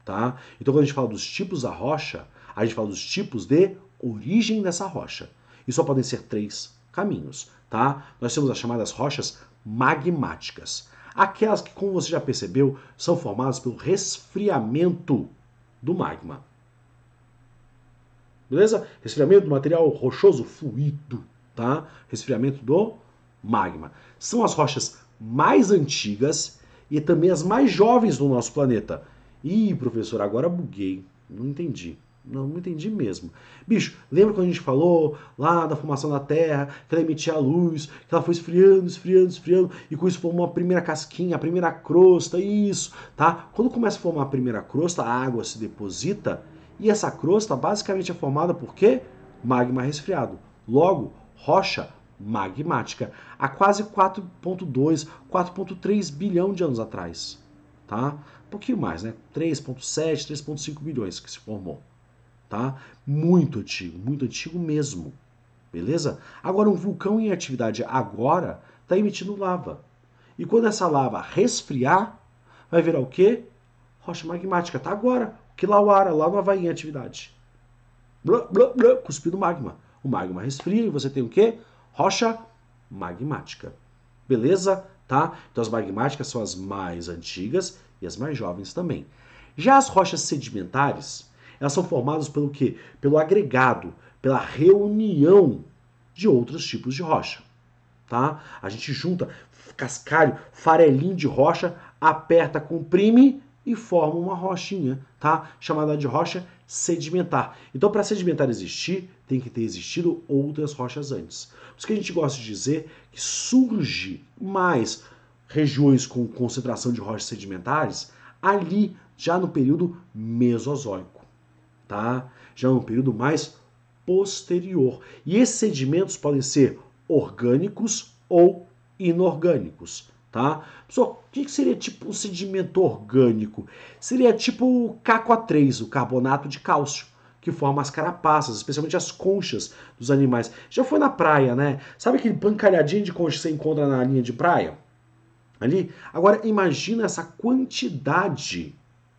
tá? Então, quando a gente fala dos tipos da rocha, a gente fala dos tipos de origem dessa rocha. E só podem ser 3 caminhos, tá? Nós temos as chamadas rochas magmáticas. Aquelas que, como você já percebeu, são formadas pelo resfriamento do magma. Beleza? Resfriamento do material rochoso fluido, tá? Resfriamento do magma. São as rochas mais antigas e também as mais jovens do nosso planeta. Ih, professor, agora buguei. Não entendi. Não entendi mesmo. Bicho, lembra quando a gente falou lá da formação da Terra, que ela emitia a luz, que ela foi esfriando, esfriando, esfriando, e com isso formou a primeira casquinha, a primeira crosta, isso, tá? Quando começa a formar a primeira crosta, a água se deposita, e essa crosta basicamente é formada por quê? Magma resfriado. Logo, rocha magmática, há quase 4,2, 4,3 bilhão de anos atrás, tá? Um pouquinho mais, né? 3,7, 3,5 bilhões que se formou. Tá? Muito antigo mesmo, beleza? Agora, um vulcão em atividade agora está emitindo lava. E quando essa lava resfriar, vai virar o quê? Rocha magmática. Tá agora, Kilauara, lá no Havaí em atividade. Blá, blá, blá, cuspido magma. O magma resfria e você tem o quê? Rocha magmática. Beleza? Tá? Então as magmáticas são as mais antigas e as mais jovens também. Já as rochas sedimentares, elas são formadas pelo quê? Pelo agregado, pela reunião de outros tipos de rocha. Tá? A gente junta cascalho, farelinho de rocha, aperta, comprime e forma uma rochinha, tá? Chamada de rocha sedimentar. Então, para sedimentar existir, tem que ter existido outras rochas antes. Por isso que a gente gosta de dizer que surge mais regiões com concentração de rochas sedimentares ali já no período Mesozoico. Tá? Já um período mais posterior. E esses sedimentos podem ser orgânicos ou inorgânicos. Tá? Pessoal, o que seria tipo um sedimento orgânico? Seria tipo o KCO3, o carbonato de cálcio, que forma as carapaças, especialmente as conchas dos animais. Já foi na praia, né? Sabe aquele pancalhadinho de concha que você encontra na linha de praia? Ali? Agora imagina essa quantidade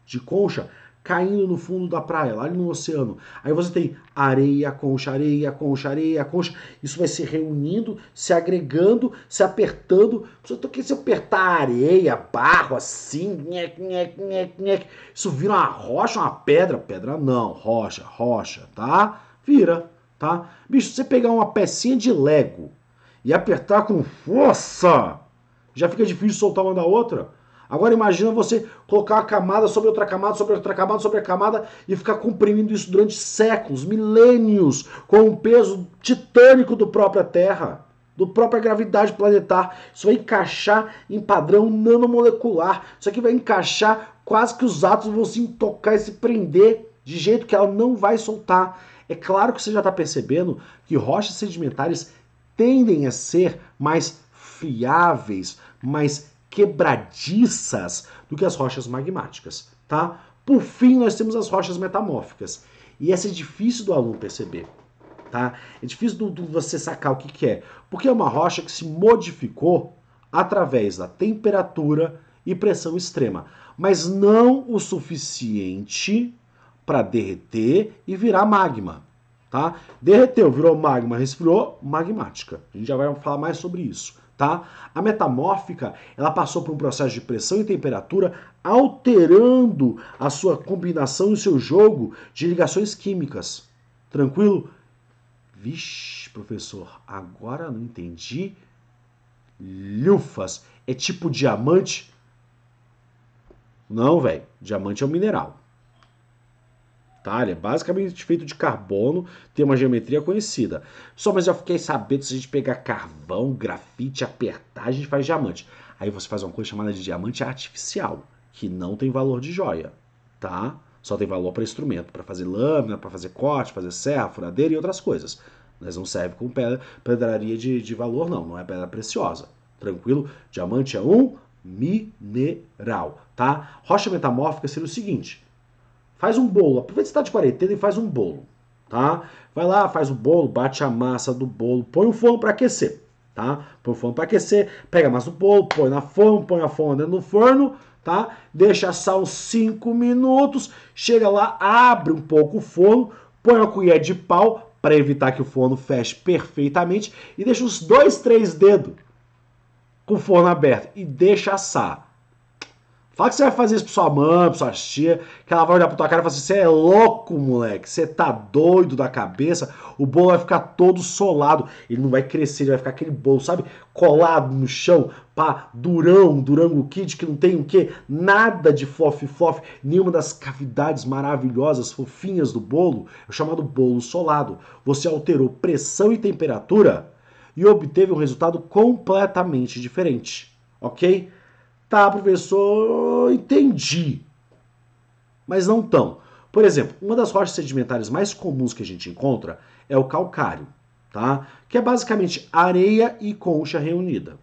de concha caindo no fundo da praia, lá no oceano. Aí você tem areia, concha, areia, concha, areia, concha. Isso vai se reunindo, se agregando, se apertando. Se eu apertar areia, barro, assim, nhec, nhec, nhec, nhec, isso vira uma rocha, uma pedra. Pedra não, rocha, rocha, tá? Vira, tá? Bicho, se você pegar uma pecinha de Lego e apertar com força, já fica difícil soltar uma da outra. Agora imagina você colocar uma camada sobre outra camada, sobre outra camada, sobre a camada e ficar comprimindo isso durante séculos, milênios, com o peso titânico do própria Terra, do própria gravidade planetar. Isso vai encaixar em padrão nanomolecular. Isso aqui vai encaixar, quase que os átomos vão se tocar e se prender de jeito que ela não vai soltar. É claro que você já está percebendo que rochas sedimentares tendem a ser mais friáveis, mais quebradiças do que as rochas magmáticas, tá? Por fim, nós temos as rochas metamórficas. E essa é difícil do aluno perceber, tá? É difícil do você sacar o que é. Porque é uma rocha que se modificou através da temperatura e pressão extrema, mas não o suficiente para derreter e virar magma, tá? Derreteu, virou magma, resfriou, magmática. A gente já vai falar mais sobre isso. Tá? A metamórfica, ela passou por um processo de pressão e temperatura, alterando a sua combinação e o seu jogo de ligações químicas. Tranquilo? Vixe, professor, agora não entendi. Lufas, é tipo diamante? Não, velho. Diamante é um mineral. Tá? Ele é basicamente feito de carbono, tem uma geometria conhecida. Só, mas eu fiquei sabendo, se a gente pegar carvão, grafite, apertar, a gente faz diamante. Aí você faz uma coisa chamada de diamante artificial, que não tem valor de joia, tá? Só tem valor para instrumento, para fazer lâmina, para fazer corte, fazer serra, furadeira e outras coisas. Mas não serve como pedraria de valor, não é pedra preciosa. Tranquilo? Diamante é um mineral, tá? Rocha metamórfica seria o seguinte: faz um bolo, aproveita que você está de quarentena e faz um bolo, tá? Vai lá, faz o bolo, bate a massa do bolo, põe o forno para aquecer, tá? Põe o forno para aquecer, pega a massa do bolo, põe na forno, põe a forma dentro do forno, tá? Deixa assar uns 5 minutos, chega lá, abre um pouco o forno, põe uma colher de pau para evitar que o forno feche perfeitamente e deixa uns 2, 3 dedos com o forno aberto e deixa assar. Fala que você vai fazer isso pra sua mãe, pra sua tia, que ela vai olhar pra tua cara e falar assim: você é louco, moleque, você tá doido da cabeça, o bolo vai ficar todo solado, ele não vai crescer, ele vai ficar aquele bolo, sabe, colado no chão, pá, durão, Durango Kid, que não tem o quê? Nada de fluff, nenhuma das cavidades maravilhosas, fofinhas do bolo, é o chamado bolo solado. Você alterou pressão e temperatura e obteve um resultado completamente diferente, ok? Tá, professor, entendi. Mas não tão. Por exemplo, uma das rochas sedimentares mais comuns que a gente encontra é o calcário, tá? Que é basicamente areia e concha reunida,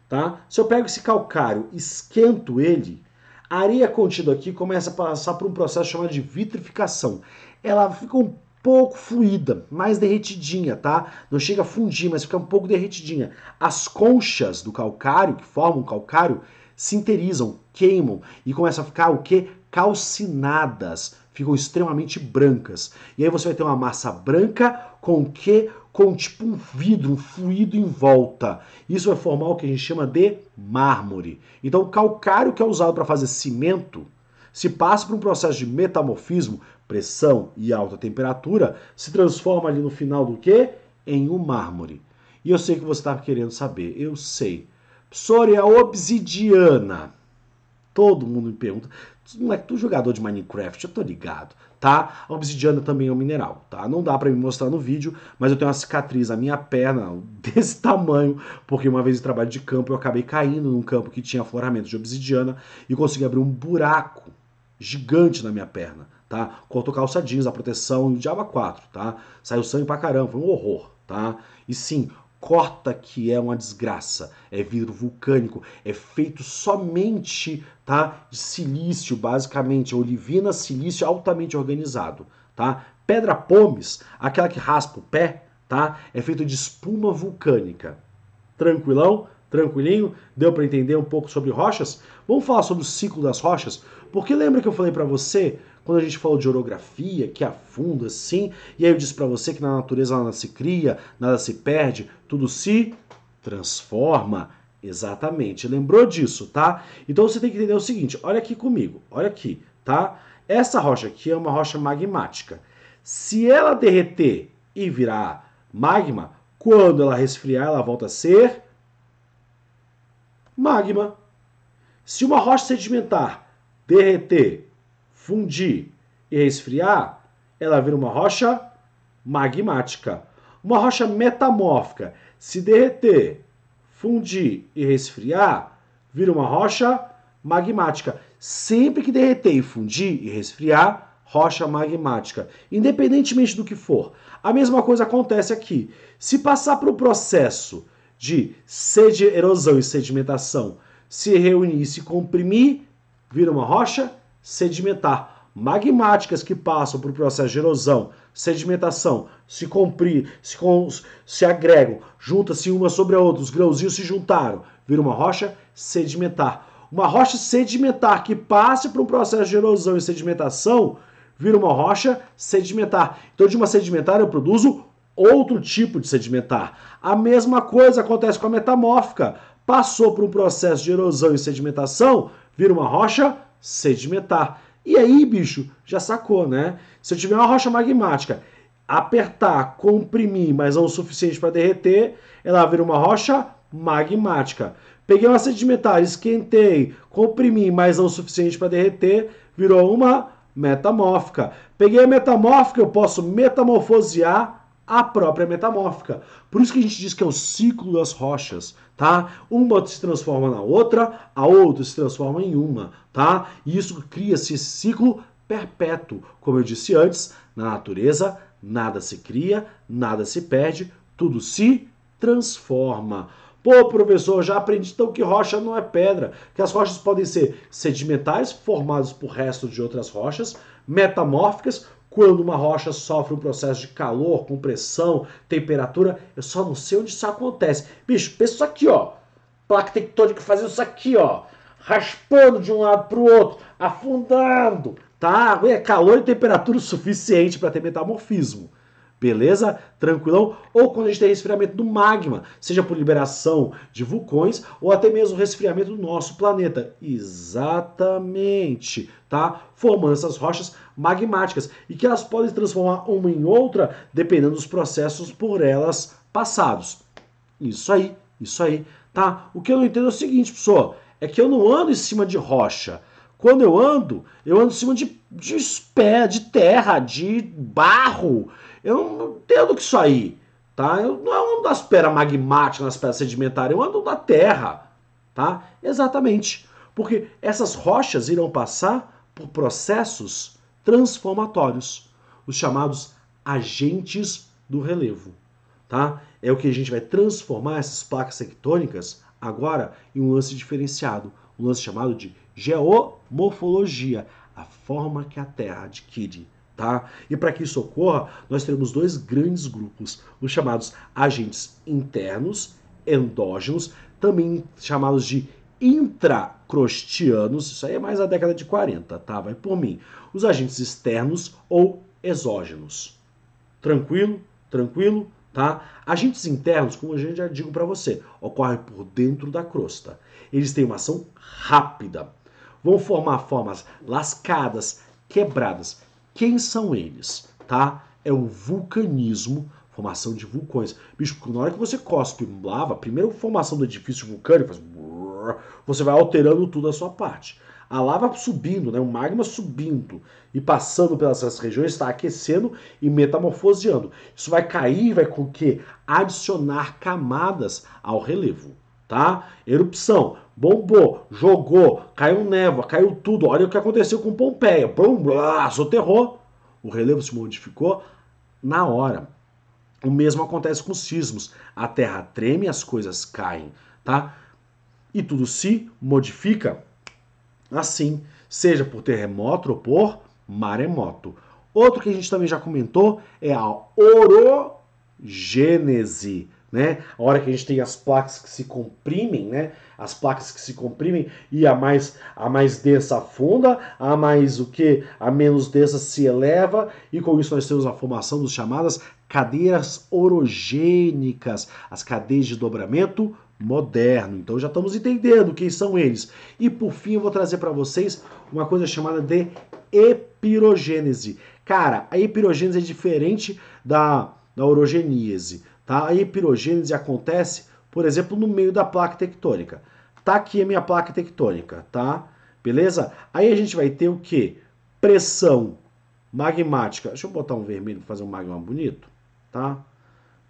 tá? Se eu pego esse calcário, esquento ele, a areia contida aqui começa a passar por um processo chamado de vitrificação. Ela fica um pouco fluida, mais derretidinha, tá? Não chega a fundir, mas fica um pouco derretidinha. As conchas do calcário, que formam o calcário, sinterizam, queimam e começam a ficar o quê? Calcinadas, ficam extremamente brancas. E aí você vai ter uma massa branca com o quê? Com tipo um vidro, um fluido em volta. Isso vai formar o que a gente chama de mármore. Então o calcário que é usado para fazer cimento, se passa por um processo de metamorfismo, pressão e alta temperatura, se transforma ali no final do quê? Em um mármore. E eu sei que você está querendo saber, eu sei. Professor, e a obsidiana? Todo mundo me pergunta. Não é que tu jogador de Minecraft, eu tô ligado, tá? A obsidiana também é um mineral, tá? Não dá pra me mostrar no vídeo, mas eu tenho uma cicatriz na minha perna desse tamanho, porque uma vez em trabalho de campo eu acabei caindo num campo que tinha afloramento de obsidiana e consegui abrir um buraco gigante na minha perna, tá? Cortou calça jeans, a proteção e o diabo 4, tá? Saiu sangue pra caramba, foi um horror, tá? E sim, corta que é uma desgraça, é vidro vulcânico, é feito somente, tá, de silício, basicamente, olivina, silício altamente organizado, tá? Pedra pómez, aquela que raspa o pé, tá, é feito de espuma vulcânica. Tranquilão? Tranquilinho? Deu para entender um pouco sobre rochas? Vamos falar sobre o ciclo das rochas? Porque lembra que eu falei para você, quando a gente falou de orografia, que afunda assim, e aí eu disse para você que na natureza nada se cria, nada se perde, tudo se transforma. Exatamente, lembrou disso, tá? Então você tem que entender o seguinte, olha aqui comigo, olha aqui, tá? Essa rocha aqui é uma rocha magmática. Se ela derreter e virar magma, quando ela resfriar, ela volta a ser magma. Se uma rocha sedimentar derreter, fundir e resfriar, ela vira uma rocha magmática. Uma rocha metamórfica, se derreter, fundir e resfriar, vira uma rocha magmática. Sempre que derreter e fundir e resfriar, rocha magmática, independentemente do que for. A mesma coisa acontece aqui. Se passar para o processo de erosão e sedimentação, se reunir e se comprimir, vira uma rocha sedimentar. Magmáticas que passam por processo de erosão, sedimentação, se agregam, juntam-se uma sobre a outra, os grãozinhos se juntaram, vira uma rocha sedimentar. Uma rocha sedimentar que passe por um processo de erosão e sedimentação, vira uma rocha sedimentar. Então, de uma sedimentar eu produzo outro tipo de sedimentar. A mesma coisa acontece com a metamórfica. Passou por um processo de erosão e sedimentação, vira uma rocha sedimentar. E aí, bicho, já sacou, né? Se eu tiver uma rocha magmática, apertar, comprimir, mas não o suficiente para derreter, ela vira uma rocha magmática. Peguei uma sedimentar, esquentei, comprimi, mas não o suficiente para derreter, virou uma metamórfica. Peguei a metamórfica, eu posso metamorfosear a própria metamórfica. Por isso que a gente diz que é o ciclo das rochas, tá? Uma se transforma na outra, a outra se transforma em uma, tá? E isso cria-se esse ciclo perpétuo. Como eu disse antes, na natureza, nada se cria, nada se perde, tudo se transforma. Pô, professor, já aprendi então que rocha não é pedra, que as rochas podem ser sedimentares, formadas por resto de outras rochas, metamórficas, quando uma rocha sofre um processo de calor, compressão, temperatura, eu só não sei onde isso acontece. Bicho, pensa isso aqui, ó. Placa tectônica fazendo isso aqui, ó. Raspando de um lado para o outro, afundando, tá? É calor e temperatura suficiente para ter metamorfismo. Beleza? Tranquilão? Ou quando a gente tem resfriamento do magma, seja por liberação de vulcões ou até mesmo resfriamento do nosso planeta. Exatamente, tá? Formando essas rochas magmáticas e que elas podem transformar uma em outra dependendo dos processos por elas passados. Isso aí, tá? O que eu não entendo é o seguinte, pessoal, é que eu não ando em cima de rocha. Quando eu ando em cima de terra, de barro. Eu não entendo que isso aí, tá? Eu não ando nas pedras magmáticas, nas pedras sedimentares, eu ando na terra, tá? Exatamente. Porque essas rochas irão passar por processos transformatórios, os chamados agentes do relevo, tá? É o que a gente vai transformar essas placas tectônicas agora em um lance diferenciado, um lance chamado de geomorfologia, a forma que a Terra adquire. Tá? E para que isso ocorra, nós teremos dois grandes grupos, os chamados agentes internos, endógenos, também chamados de intracrostianos, isso aí é mais da década de 40, tá? Vai por mim. Os agentes externos ou exógenos. Tranquilo? Tranquilo? Tá? Agentes internos, como eu já digo para você, ocorrem por dentro da crosta. Eles têm uma ação rápida. Vão formar formas lascadas, quebradas. Quem são eles? Tá? É o vulcanismo, formação de vulcões. Bicho, na hora que você cospe lava, a primeira formação do edifício vulcânico, faz... você vai alterando tudo a sua parte. A lava subindo, né? O magma subindo e passando pelas regiões, está aquecendo e metamorfoseando. Isso vai cair, vai com que adicionar camadas ao relevo, tá? Erupção, bombou, jogou, caiu névoa, caiu tudo. Olha o que aconteceu com Pompeia. Blum, blá, soterrou. O relevo se modificou na hora. O mesmo acontece com sismos. A terra treme e as coisas caem, tá? E tudo se modifica assim, seja por terremoto ou por maremoto. Outro que a gente também já comentou é a orogênese, né? A hora que a gente tem as placas que se comprimem, né? As placas que se comprimem e a mais densa afunda, a mais o que? A menos densa se eleva e com isso nós temos a formação dos chamadas cadeias orogênicas, as cadeias de dobramento moderno. Então já estamos entendendo quem são eles. E por fim eu vou trazer para vocês uma coisa chamada de epirogênese. Cara, a epirogênese é diferente da orogeníase. Tá? A epirogênese acontece, por exemplo, no meio da placa tectônica. Tá aqui a minha placa tectônica, tá? Beleza? Aí a gente vai ter o quê? Pressão magmática. Deixa eu botar um vermelho para fazer um magma bonito, tá?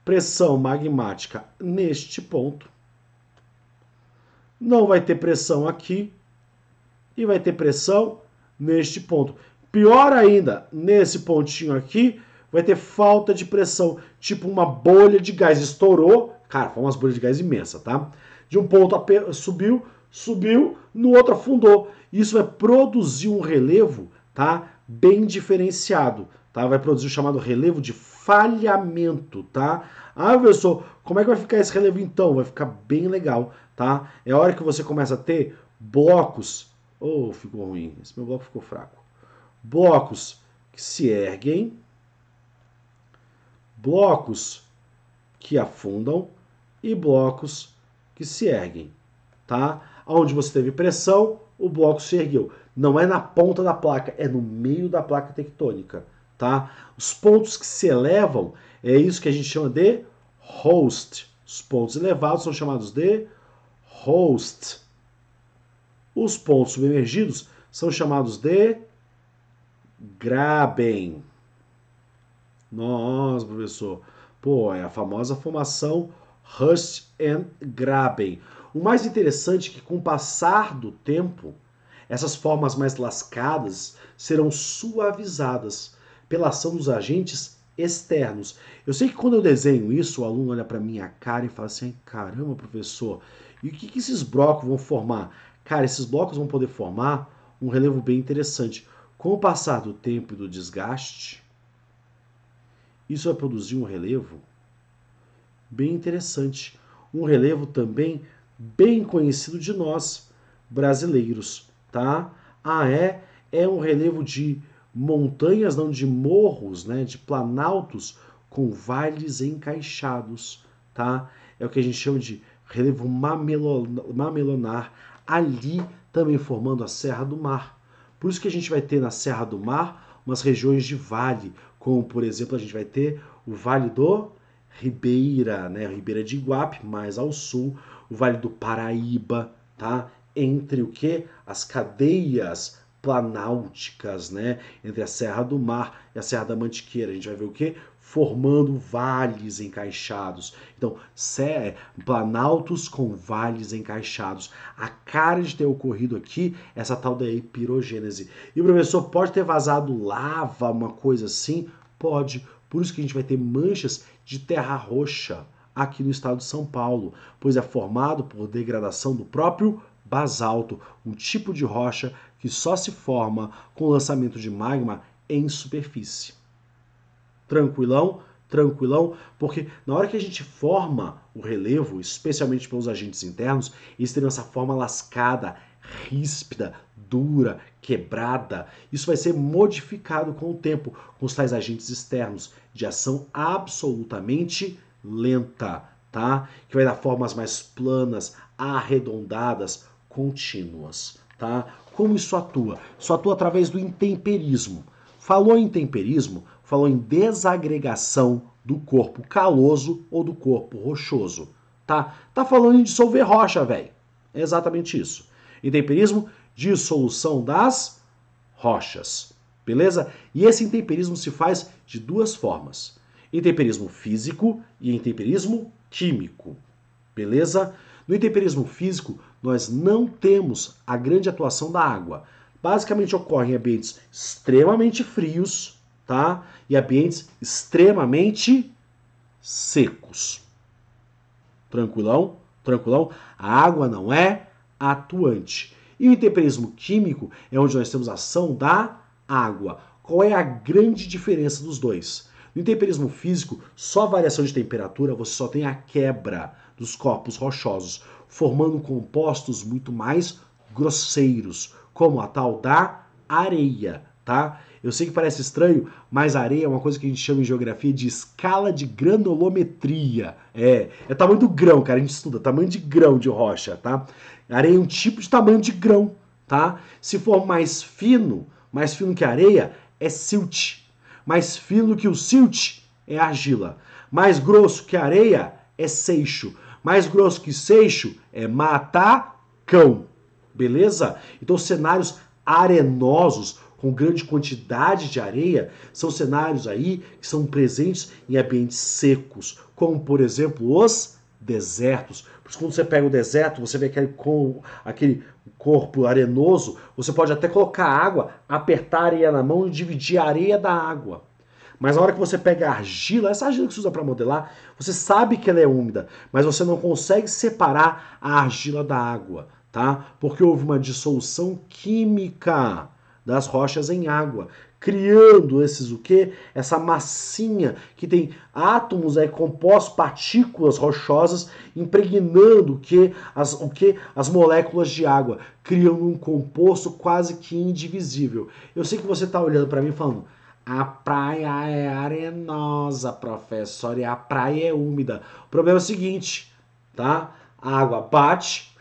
Pressão magmática neste ponto. Não vai ter pressão aqui e vai ter pressão neste ponto. Pior ainda, nesse pontinho aqui, vai ter falta de pressão, tipo uma bolha de gás estourou, cara, foi umas bolhas de gás imensa, tá? De um ponto subiu, no outro afundou. Isso vai produzir um relevo, tá? Bem diferenciado, tá? Vai produzir o chamado relevo de falhamento, tá? Ah, professor, como é que vai ficar esse relevo então? Vai ficar bem legal, tá? É a hora que você começa a ter blocos. Oh, ficou ruim. Esse meu bloco ficou fraco. Blocos que se erguem, blocos que afundam e blocos que se erguem, tá? Onde você teve pressão, o bloco se ergueu. Não é na ponta da placa, é no meio da placa tectônica, tá? Os pontos que se elevam, é isso que a gente chama de host. Os pontos elevados são chamados de host. Os pontos submergidos são chamados de graben. Nossa, professor. Pô, é a famosa formação Rust and Graben. O mais interessante é que com o passar do tempo, essas formas mais lascadas serão suavizadas pela ação dos agentes externos. Eu sei que quando eu desenho isso, o aluno olha para minha cara e fala assim, caramba, professor, e o que esses blocos vão formar? Cara, esses blocos vão poder formar um relevo bem interessante. Com o passar do tempo e do desgaste, isso vai produzir um relevo bem interessante. Um relevo também bem conhecido de nós, brasileiros, tá? É um relevo de montanhas, não de morros, né? De planaltos com vales encaixados, tá? É o que a gente chama de relevo mamelonar, ali também formando a Serra do Mar. Por isso que a gente vai ter na Serra do Mar umas regiões de vale, como por exemplo a gente vai ter o Vale do Ribeira, né? Ribeira de Iguape, mais ao sul, o Vale do Paraíba, tá? Entre o que? As cadeias planálticas, né? Entre a Serra do Mar e a Serra da Mantiqueira. A gente vai ver o que? Formando vales encaixados. Então, planaltos com vales encaixados. A cara de ter ocorrido aqui essa tal da epirogênese. E o professor, pode ter vazado lava, uma coisa assim? Pode. Por isso que a gente vai ter manchas de terra roxa aqui no estado de São Paulo, pois é formado por degradação do próprio basalto, um tipo de rocha que só se forma com o lançamento de magma em superfície. Tranquilão? Tranquilão? Porque na hora que a gente forma o relevo, especialmente pelos agentes internos, eles terão essa forma lascada, ríspida, dura, quebrada. Isso vai ser modificado com o tempo, com os tais agentes externos, de ação absolutamente lenta, tá? Que vai dar formas mais planas, arredondadas, contínuas, tá? Como isso atua? Isso atua através do intemperismo. Falou em temperismo, falou em desagregação do corpo caloso ou do corpo rochoso, tá? Tá falando em dissolver rocha, velho. É exatamente isso. Intemperismo, dissolução das rochas, beleza? E esse intemperismo se faz de duas formas. Intemperismo físico e intemperismo químico, beleza? No intemperismo físico, nós não temos a grande atuação da água. Basicamente ocorre em ambientes extremamente frios, tá? E ambientes extremamente secos. Tranquilão? Tranquilão? A água não é atuante. E o intemperismo químico é onde nós temos a ação da água. Qual é a grande diferença dos dois? No intemperismo físico, só variação de temperatura, você só tem a quebra dos corpos rochosos, formando compostos muito mais grosseiros, como a tal da areia, tá? Eu sei que parece estranho, mas a areia é uma coisa que a gente chama em geografia de escala de granulometria. É tamanho do grão, cara, a gente estuda, tamanho de grão de rocha, tá? A areia é um tipo de tamanho de grão, tá? Se for mais fino que a areia, é silt. Mais fino que o silt é argila. Mais grosso que a areia é seixo. Mais grosso que seixo é matacão. Beleza? Então, cenários arenosos, com grande quantidade de areia, são cenários aí que são presentes em ambientes secos, como, por exemplo, os desertos. Por isso, quando você pega o deserto, você vê aquele corpo arenoso, você pode até colocar água, apertar a areia na mão e dividir a areia da água. Mas na hora que você pega a argila, essa argila que se usa para modelar, você sabe que ela é úmida, mas você não consegue separar a argila da água, tá? Porque houve uma dissolução química das rochas em água, criando esses o quê? Essa massinha que tem átomos aí compostos, partículas rochosas, impregnando as moléculas de água, criando um composto quase que indivisível. Eu sei que você está olhando para mim falando: a praia é arenosa, professor, e a praia é úmida. O problema é o seguinte, tá? A água bate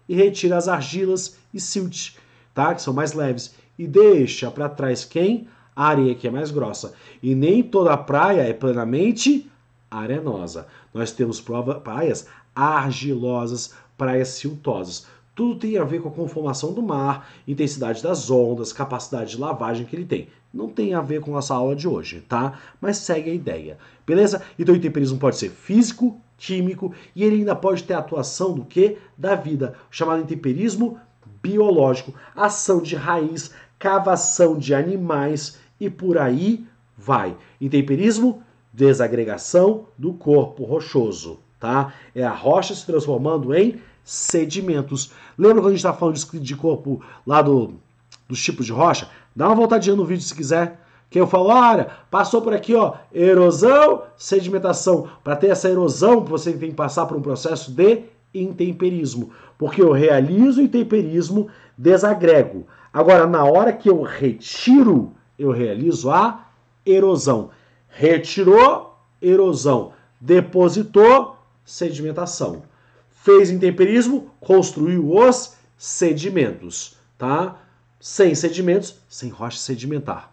e retira as argilas e silt, tá? Que são mais leves. E deixa para trás quem? A areia, que é mais grossa. E nem toda a praia é plenamente arenosa. Nós temos praias argilosas, praias siltosas. Tudo tem a ver com a conformação do mar, intensidade das ondas, capacidade de lavagem que ele tem. Não tem a ver com a nossa aula de hoje, tá? Mas segue a ideia, beleza? Então o intemperismo pode ser físico, químico, e ele ainda pode ter atuação do quê? Da vida, chamado intemperismo biológico, ação de raiz, cavação de animais e por aí vai. Intemperismo, desagregação do corpo rochoso, tá? É a rocha se transformando em sedimentos. Lembra quando a gente estava falando de corpo lá dos tipos de rocha? Dá uma voltadinha no vídeo se quiser. Que eu falo, olha, passou por aqui, ó, erosão, sedimentação. Para ter essa erosão, você tem que passar por um processo de intemperismo. Porque eu realizo o intemperismo, desagrego. Agora, na hora que eu retiro, eu realizo a erosão. Retirou, erosão. Depositou, sedimentação. Fez intemperismo, construiu os sedimentos, tá? Sem sedimentos, sem rocha sedimentar.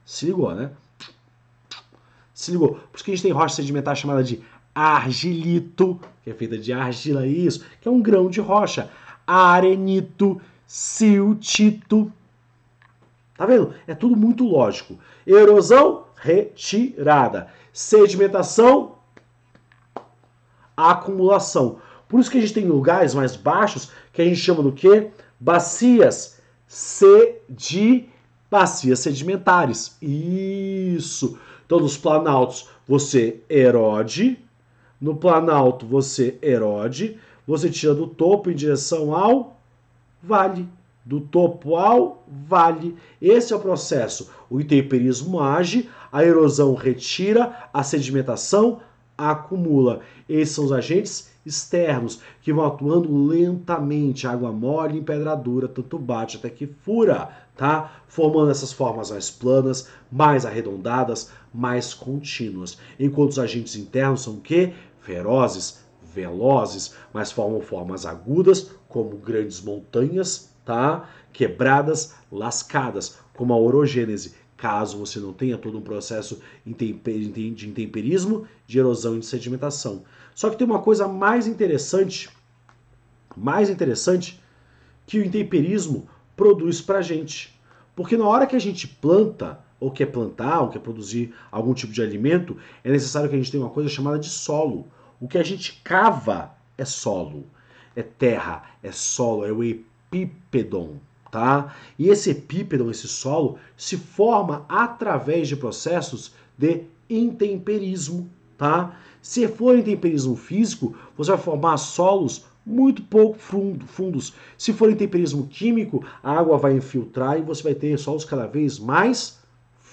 Se ligou, né? Se ligou. Por isso que a gente tem rocha sedimentar chamada de argilito, que é feita de argila, isso, que é um grão de rocha. Arenito, siltito. Tá vendo? É tudo muito lógico. Erosão, retirada. Sedimentação, acumulação. Por isso que a gente tem lugares mais baixos que a gente chama do quê? Bacias sedimentares. Isso. Então, nos planaltos você erode. No planalto você erode. Você tira do topo em direção ao vale. Do topo ao vale. Esse é o processo. O intemperismo age, a erosão retira, a sedimentação acumula. Esses são os agentes externos que vão atuando lentamente. Água mole, empedradura, tanto bate até que fura, tá? Formando essas formas mais planas, mais arredondadas, mais contínuas. Enquanto os agentes internos são o quê? Ferozes, velozes, mas formam formas agudas, como grandes montanhas, tá? Quebradas, lascadas, como a orogênese, caso você não tenha todo um processo de intemperismo, de erosão e de sedimentação. Só que tem uma coisa mais interessante que o intemperismo produz pra gente. Porque na hora que a gente planta, ou quer plantar, ou quer produzir algum tipo de alimento, é necessário que a gente tenha uma coisa chamada de solo. O que a gente cava é solo, é terra, é solo, é o epípedon, tá? E esse epípedon, esse solo, se forma através de processos de intemperismo, tá? Se for intemperismo físico, você vai formar solos muito pouco fundos. Se for intemperismo químico, a água vai infiltrar e você vai ter solos cada vez mais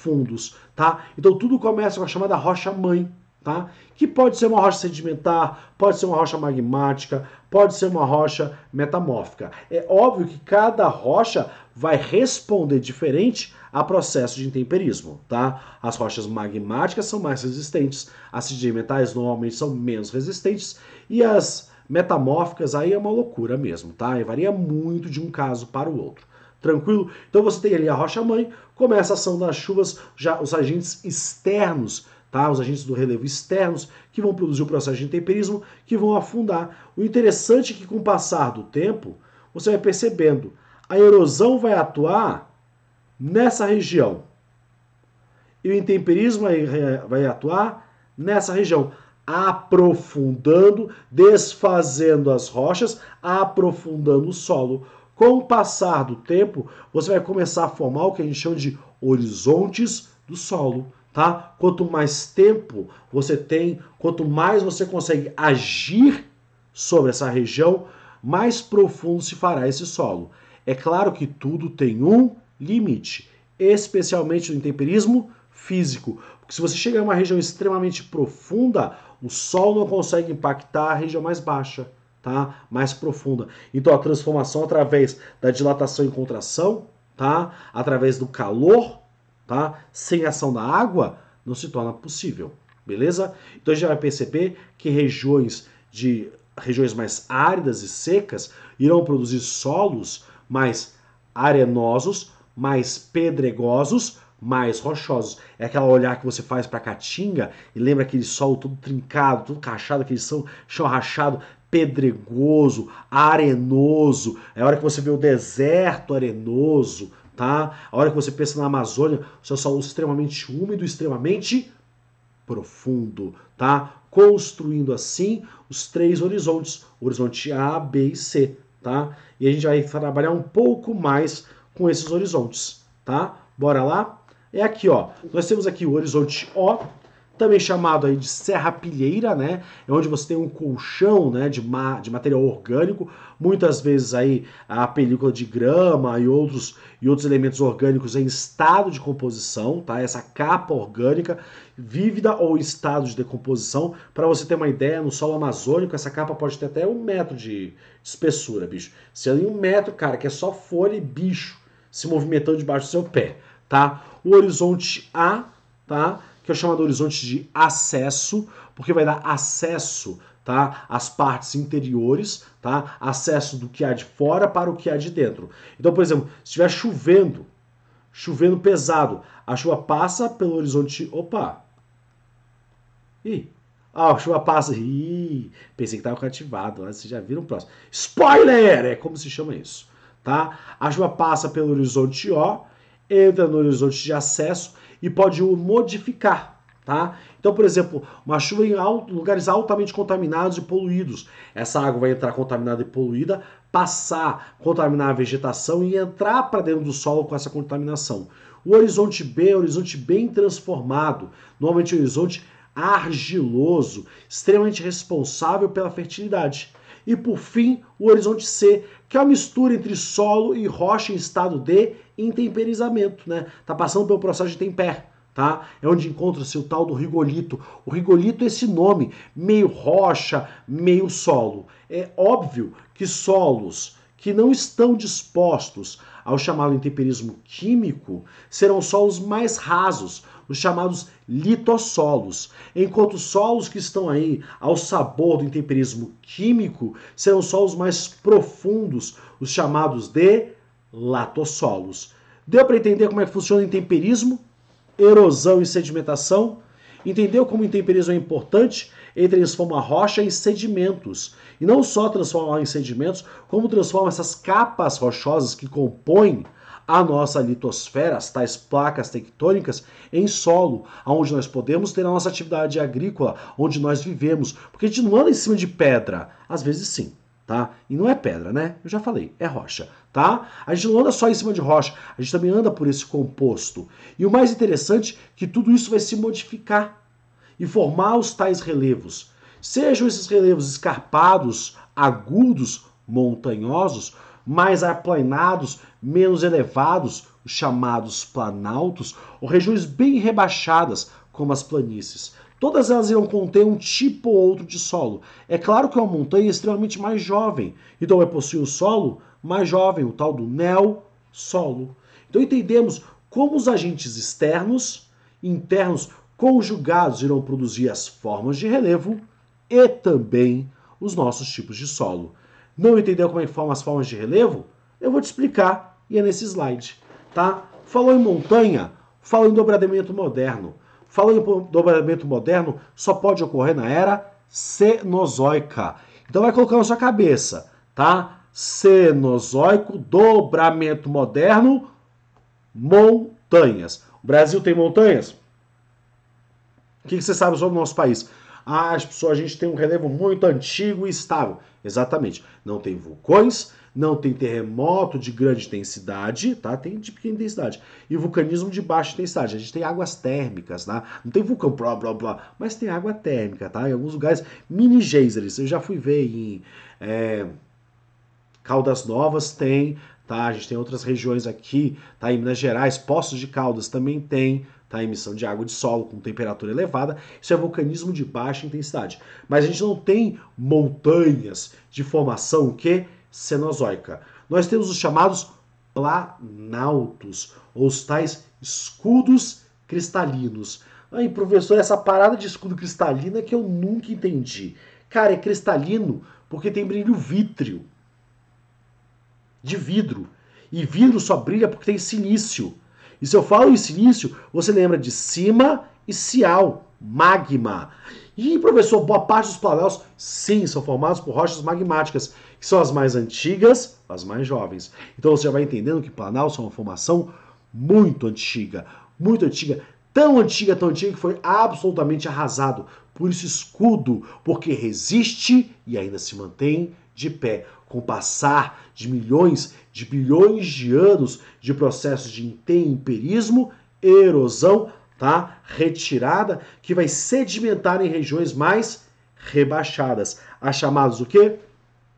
profundos, tá? Então tudo começa com a chamada rocha-mãe, tá? Que pode ser uma rocha sedimentar, pode ser uma rocha magmática, pode ser uma rocha metamórfica. É óbvio que cada rocha vai responder diferente a processo de intemperismo, tá? As rochas magmáticas são mais resistentes, as sedimentais normalmente são menos resistentes e as metamórficas aí é uma loucura mesmo, tá? E varia muito de um caso para o outro. Tranquilo? Então você tem ali a rocha-mãe, começa a ação das chuvas, já os agentes externos, tá? Os agentes do relevo externos que vão produzir o processo de intemperismo, que vão afundar. O interessante é que com o passar do tempo, você vai percebendo, a erosão vai atuar nessa região. E o intemperismo vai atuar nessa região, aprofundando, desfazendo as rochas, aprofundando o solo. Com o passar do tempo, você vai começar a formar o que a gente chama de horizontes do solo, tá? Quanto mais tempo você tem, quanto mais você consegue agir sobre essa região, mais profundo se fará esse solo. É claro que tudo tem um limite, especialmente no intemperismo físico, porque se você chegar em uma região extremamente profunda, o solo não consegue impactar a região mais baixa, tá? Mais profunda. Então a transformação através da dilatação e contração, tá? Através do calor, tá? Sem ação da água, não se torna possível, beleza? Então a gente vai perceber que regiões mais áridas e secas irão produzir solos mais arenosos, mais pedregosos, mais rochosos. É aquela olhar que você faz para a Caatinga e lembra aquele solo todo trincado, todo rachado, aquele chão rachado, pedregoso, arenoso. É a hora que você vê o deserto arenoso, tá? A hora que você pensa na Amazônia, o seu solo extremamente úmido, extremamente profundo, tá? Construindo assim os três horizontes, horizonte A, B e C, tá? E a gente vai trabalhar um pouco mais com esses horizontes, tá? Bora lá? É aqui, ó. Nós temos aqui o horizonte O, também chamado aí de serrapilheira, né? É onde você tem um colchão, né, de material orgânico, muitas vezes aí a película de grama e outros elementos orgânicos em estado de composição, tá? Essa capa orgânica, vívida ou em estado de decomposição. Para você ter uma ideia, no solo amazônico, essa capa pode ter até 1 metro de espessura, bicho. Se ali 1 metro, cara, que é só folha e bicho se movimentando debaixo do seu pé, tá? O horizonte A, tá? Que é o chamado horizonte de acesso, porque vai dar acesso, tá, às partes interiores, tá, acesso do que há de fora para o que há de dentro. Então, por exemplo, se estiver chovendo pesado, a chuva passa pelo horizonte... Opa! A chuva passa... Pensei que estava cativado, mas vocês já viram o próximo. Spoiler! É como se chama isso, tá? A chuva passa pelo horizonte O, entra no horizonte de acesso e pode o modificar, tá? Então, por exemplo, uma chuva em lugares altamente contaminados e poluídos. Essa água vai entrar contaminada e poluída, passar, contaminar a vegetação e entrar para dentro do solo com essa contaminação. O horizonte B é um horizonte bem transformado, normalmente um horizonte argiloso, extremamente responsável pela fertilidade. E por fim, o horizonte C, que é uma mistura entre solo e rocha em estado de intemperizamento, né? Tá passando pelo processo de temper, tá? É onde encontra-se o tal do rigolito. O rigolito é esse nome, meio rocha, meio solo. É óbvio que solos que não estão dispostos ao chamado intemperismo químico serão solos mais rasos, os chamados litossolos, enquanto solos que estão aí ao sabor do intemperismo químico serão solos mais profundos, os chamados de latossolos. Deu para entender como é que funciona o intemperismo, erosão e sedimentação? Entendeu como o intemperismo é importante? Ele transforma a rocha em sedimentos. E não só transforma em sedimentos, como transforma essas capas rochosas que compõem a nossa litosfera, as tais placas tectônicas, em solo, onde nós podemos ter a nossa atividade agrícola, onde nós vivemos. Porque a gente não anda em cima de pedra. Às vezes sim, tá? E não é pedra, né? Eu já falei, é rocha, tá? A gente não anda só em cima de rocha, a gente também anda por esse composto. E o mais interessante é que tudo isso vai se modificar e formar os tais relevos. Sejam esses relevos escarpados, agudos, montanhosos, mais aplanados, menos elevados, os chamados planaltos, ou regiões bem rebaixadas, como as planícies. Todas elas irão conter um tipo ou outro de solo. É claro que uma montanha é extremamente mais jovem, então vai possuir um solo mais jovem, o tal do neossolo. Então entendemos como os agentes externos e internos conjugados irão produzir as formas de relevo e também os nossos tipos de solo. Não entendeu como é que formam as formas de relevo? Eu vou te explicar e é nesse slide, tá? Falou em montanha, falou em dobradamento moderno. Falou em dobradamento moderno, só pode ocorrer na era Cenozoica. Então vai colocar na sua cabeça, tá? Cenozoico, dobramento moderno, montanhas. O Brasil tem montanhas? O que você sabe sobre o nosso país? Ah, a gente tem um relevo muito antigo e estável. Exatamente. Não tem vulcões, não tem terremoto de grande intensidade, tá? Tem de pequena intensidade. E vulcanismo de baixa intensidade. A gente tem águas térmicas, tá? Não tem vulcão, blá, blá, blá, mas tem água térmica, tá? Em alguns lugares, mini geysers. Eu já fui ver em Caldas Novas tem, tá? A gente tem outras regiões aqui, tá? Em Minas Gerais, Poços de Caldas também tem, tá? Emissão de água de solo com temperatura elevada. Isso é vulcanismo de baixa intensidade. Mas a gente não tem montanhas de formação que cenozoica. Nós temos os chamados planaltos, ou os tais escudos cristalinos. Aí, professor, essa parada de escudo cristalino é que eu nunca entendi. Cara, é cristalino porque tem brilho vítreo de vidro. E vidro só brilha porque tem silício. E se eu falo em silício, você lembra de cima e cial, magma. E, professor, boa parte dos planaltos, sim, são formados por rochas magmáticas, que são as mais antigas, as mais jovens. Então você já vai entendendo que planaltos são uma formação muito antiga, tão antiga que foi absolutamente arrasado. Por isso escudo, porque resiste e ainda se mantém de pé. Com o passar de milhões, de bilhões de anos de processos de intemperismo, erosão, tá? Retirada, que vai sedimentar em regiões mais rebaixadas. As chamadas o quê?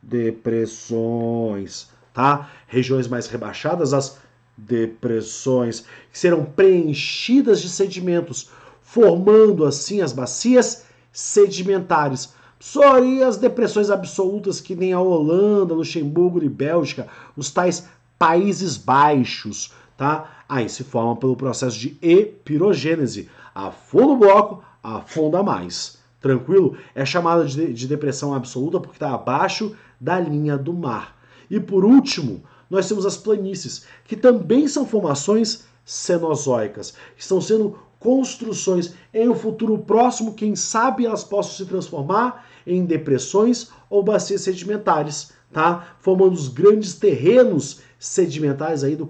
Depressões, tá? Regiões mais rebaixadas, as depressões, que serão preenchidas de sedimentos, formando assim as bacias sedimentares. Só aí as depressões absolutas que nem a Holanda, Luxemburgo e Bélgica, os tais Países Baixos, tá? Aí se forma pelo processo de epirogênese. Afunda o bloco, afunda mais. Tranquilo? É chamada de depressão absoluta porque está abaixo da linha do mar. E por último, nós temos as planícies, que também são formações cenozoicas, que estão sendo construções em um futuro próximo, quem sabe elas possam se transformar em depressões ou bacias sedimentares, tá? Formando os grandes terrenos sedimentares aí do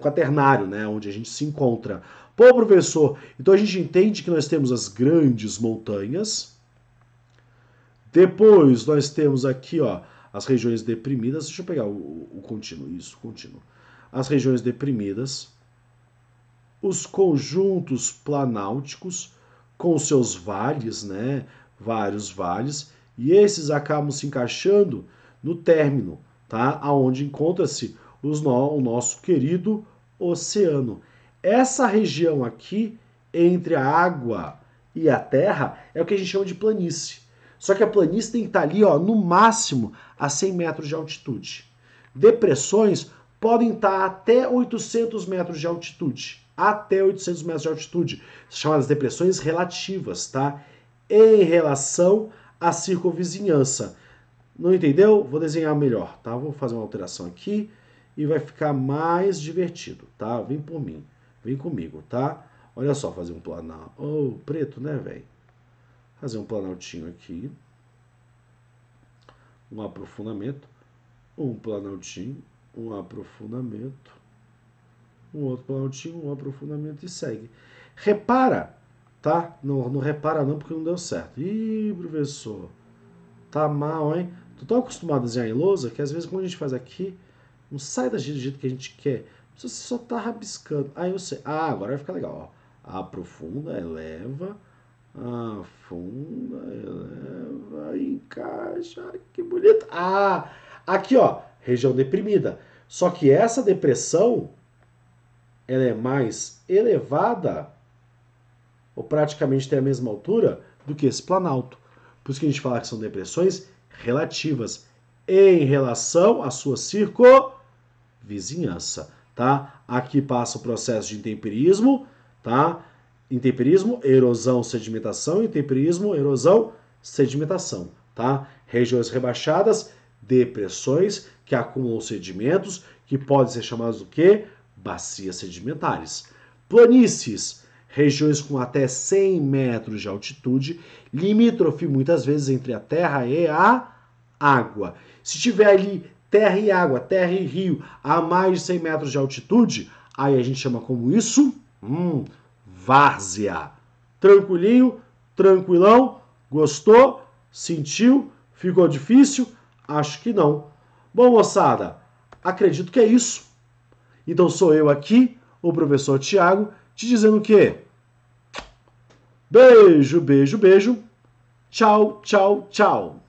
quaternário, né? Onde a gente se encontra. Pô, professor, então a gente entende que nós temos as grandes montanhas, depois nós temos aqui, ó, as regiões deprimidas. Deixa eu pegar o contínuo, isso, contínuo. As regiões deprimidas, os conjuntos planálticos com seus vales, né? Vários vales, e esses acabam se encaixando no término, tá? Aonde encontra-se o nosso querido oceano. Essa região aqui, entre a água e a terra, é o que a gente chama de planície. Só que a planície tem que estar ali, ó, no máximo a 100 metros de altitude. Depressões podem estar até 800 metros de altitude. Até 800 metros de altitude. São chamadas depressões relativas, tá? Em relação à circunvizinhança. Não entendeu? Vou desenhar melhor, tá? Vou fazer uma alteração aqui e vai ficar mais divertido, tá? Vem por mim. Vem comigo, tá? Olha só, fazer um planalto. Oh, preto, né, velho? Fazer um planaltinho aqui. Um aprofundamento. Um planaltinho. Um aprofundamento. Um outro planaltinho, um aprofundamento e segue. Repara, tá? Não repara não, porque não deu certo. Ih, professor, tá mal, hein? Tô tão acostumado a desenhar em lousa que às vezes quando a gente faz aqui, não sai do jeito que a gente quer. Você só tá rabiscando. Aí eu sei. Ah, agora vai ficar legal, ó. Aprofunda, eleva, afunda, eleva, encaixa. Que bonito. Ah, aqui, ó. região deprimida. Só que essa depressão, ela é mais elevada, ou praticamente tem a mesma altura, do que esse planalto. Por isso que a gente fala que são depressões relativas em relação à sua circunvizinhança, tá? Aqui passa o processo de intemperismo, tá? Intemperismo, erosão, sedimentação, intemperismo, erosão, sedimentação, tá? Regiões rebaixadas, depressões que acumulam sedimentos, que podem ser chamadas do quê? Bacias sedimentares. Planícies, regiões com até 100 metros de altitude, limítrofe muitas vezes entre a terra e a água. Se tiver ali terra e água, terra e rio a mais de 100 metros de altitude, aí a gente chama como isso? Várzea. Tranquilinho, tranquilão, gostou? Sentiu? Ficou difícil? Acho que não. Bom, moçada, acredito que é isso. Então sou eu aqui, o professor Tiago, te dizendo o quê? Beijo, beijo, beijo. Tchau, tchau, tchau.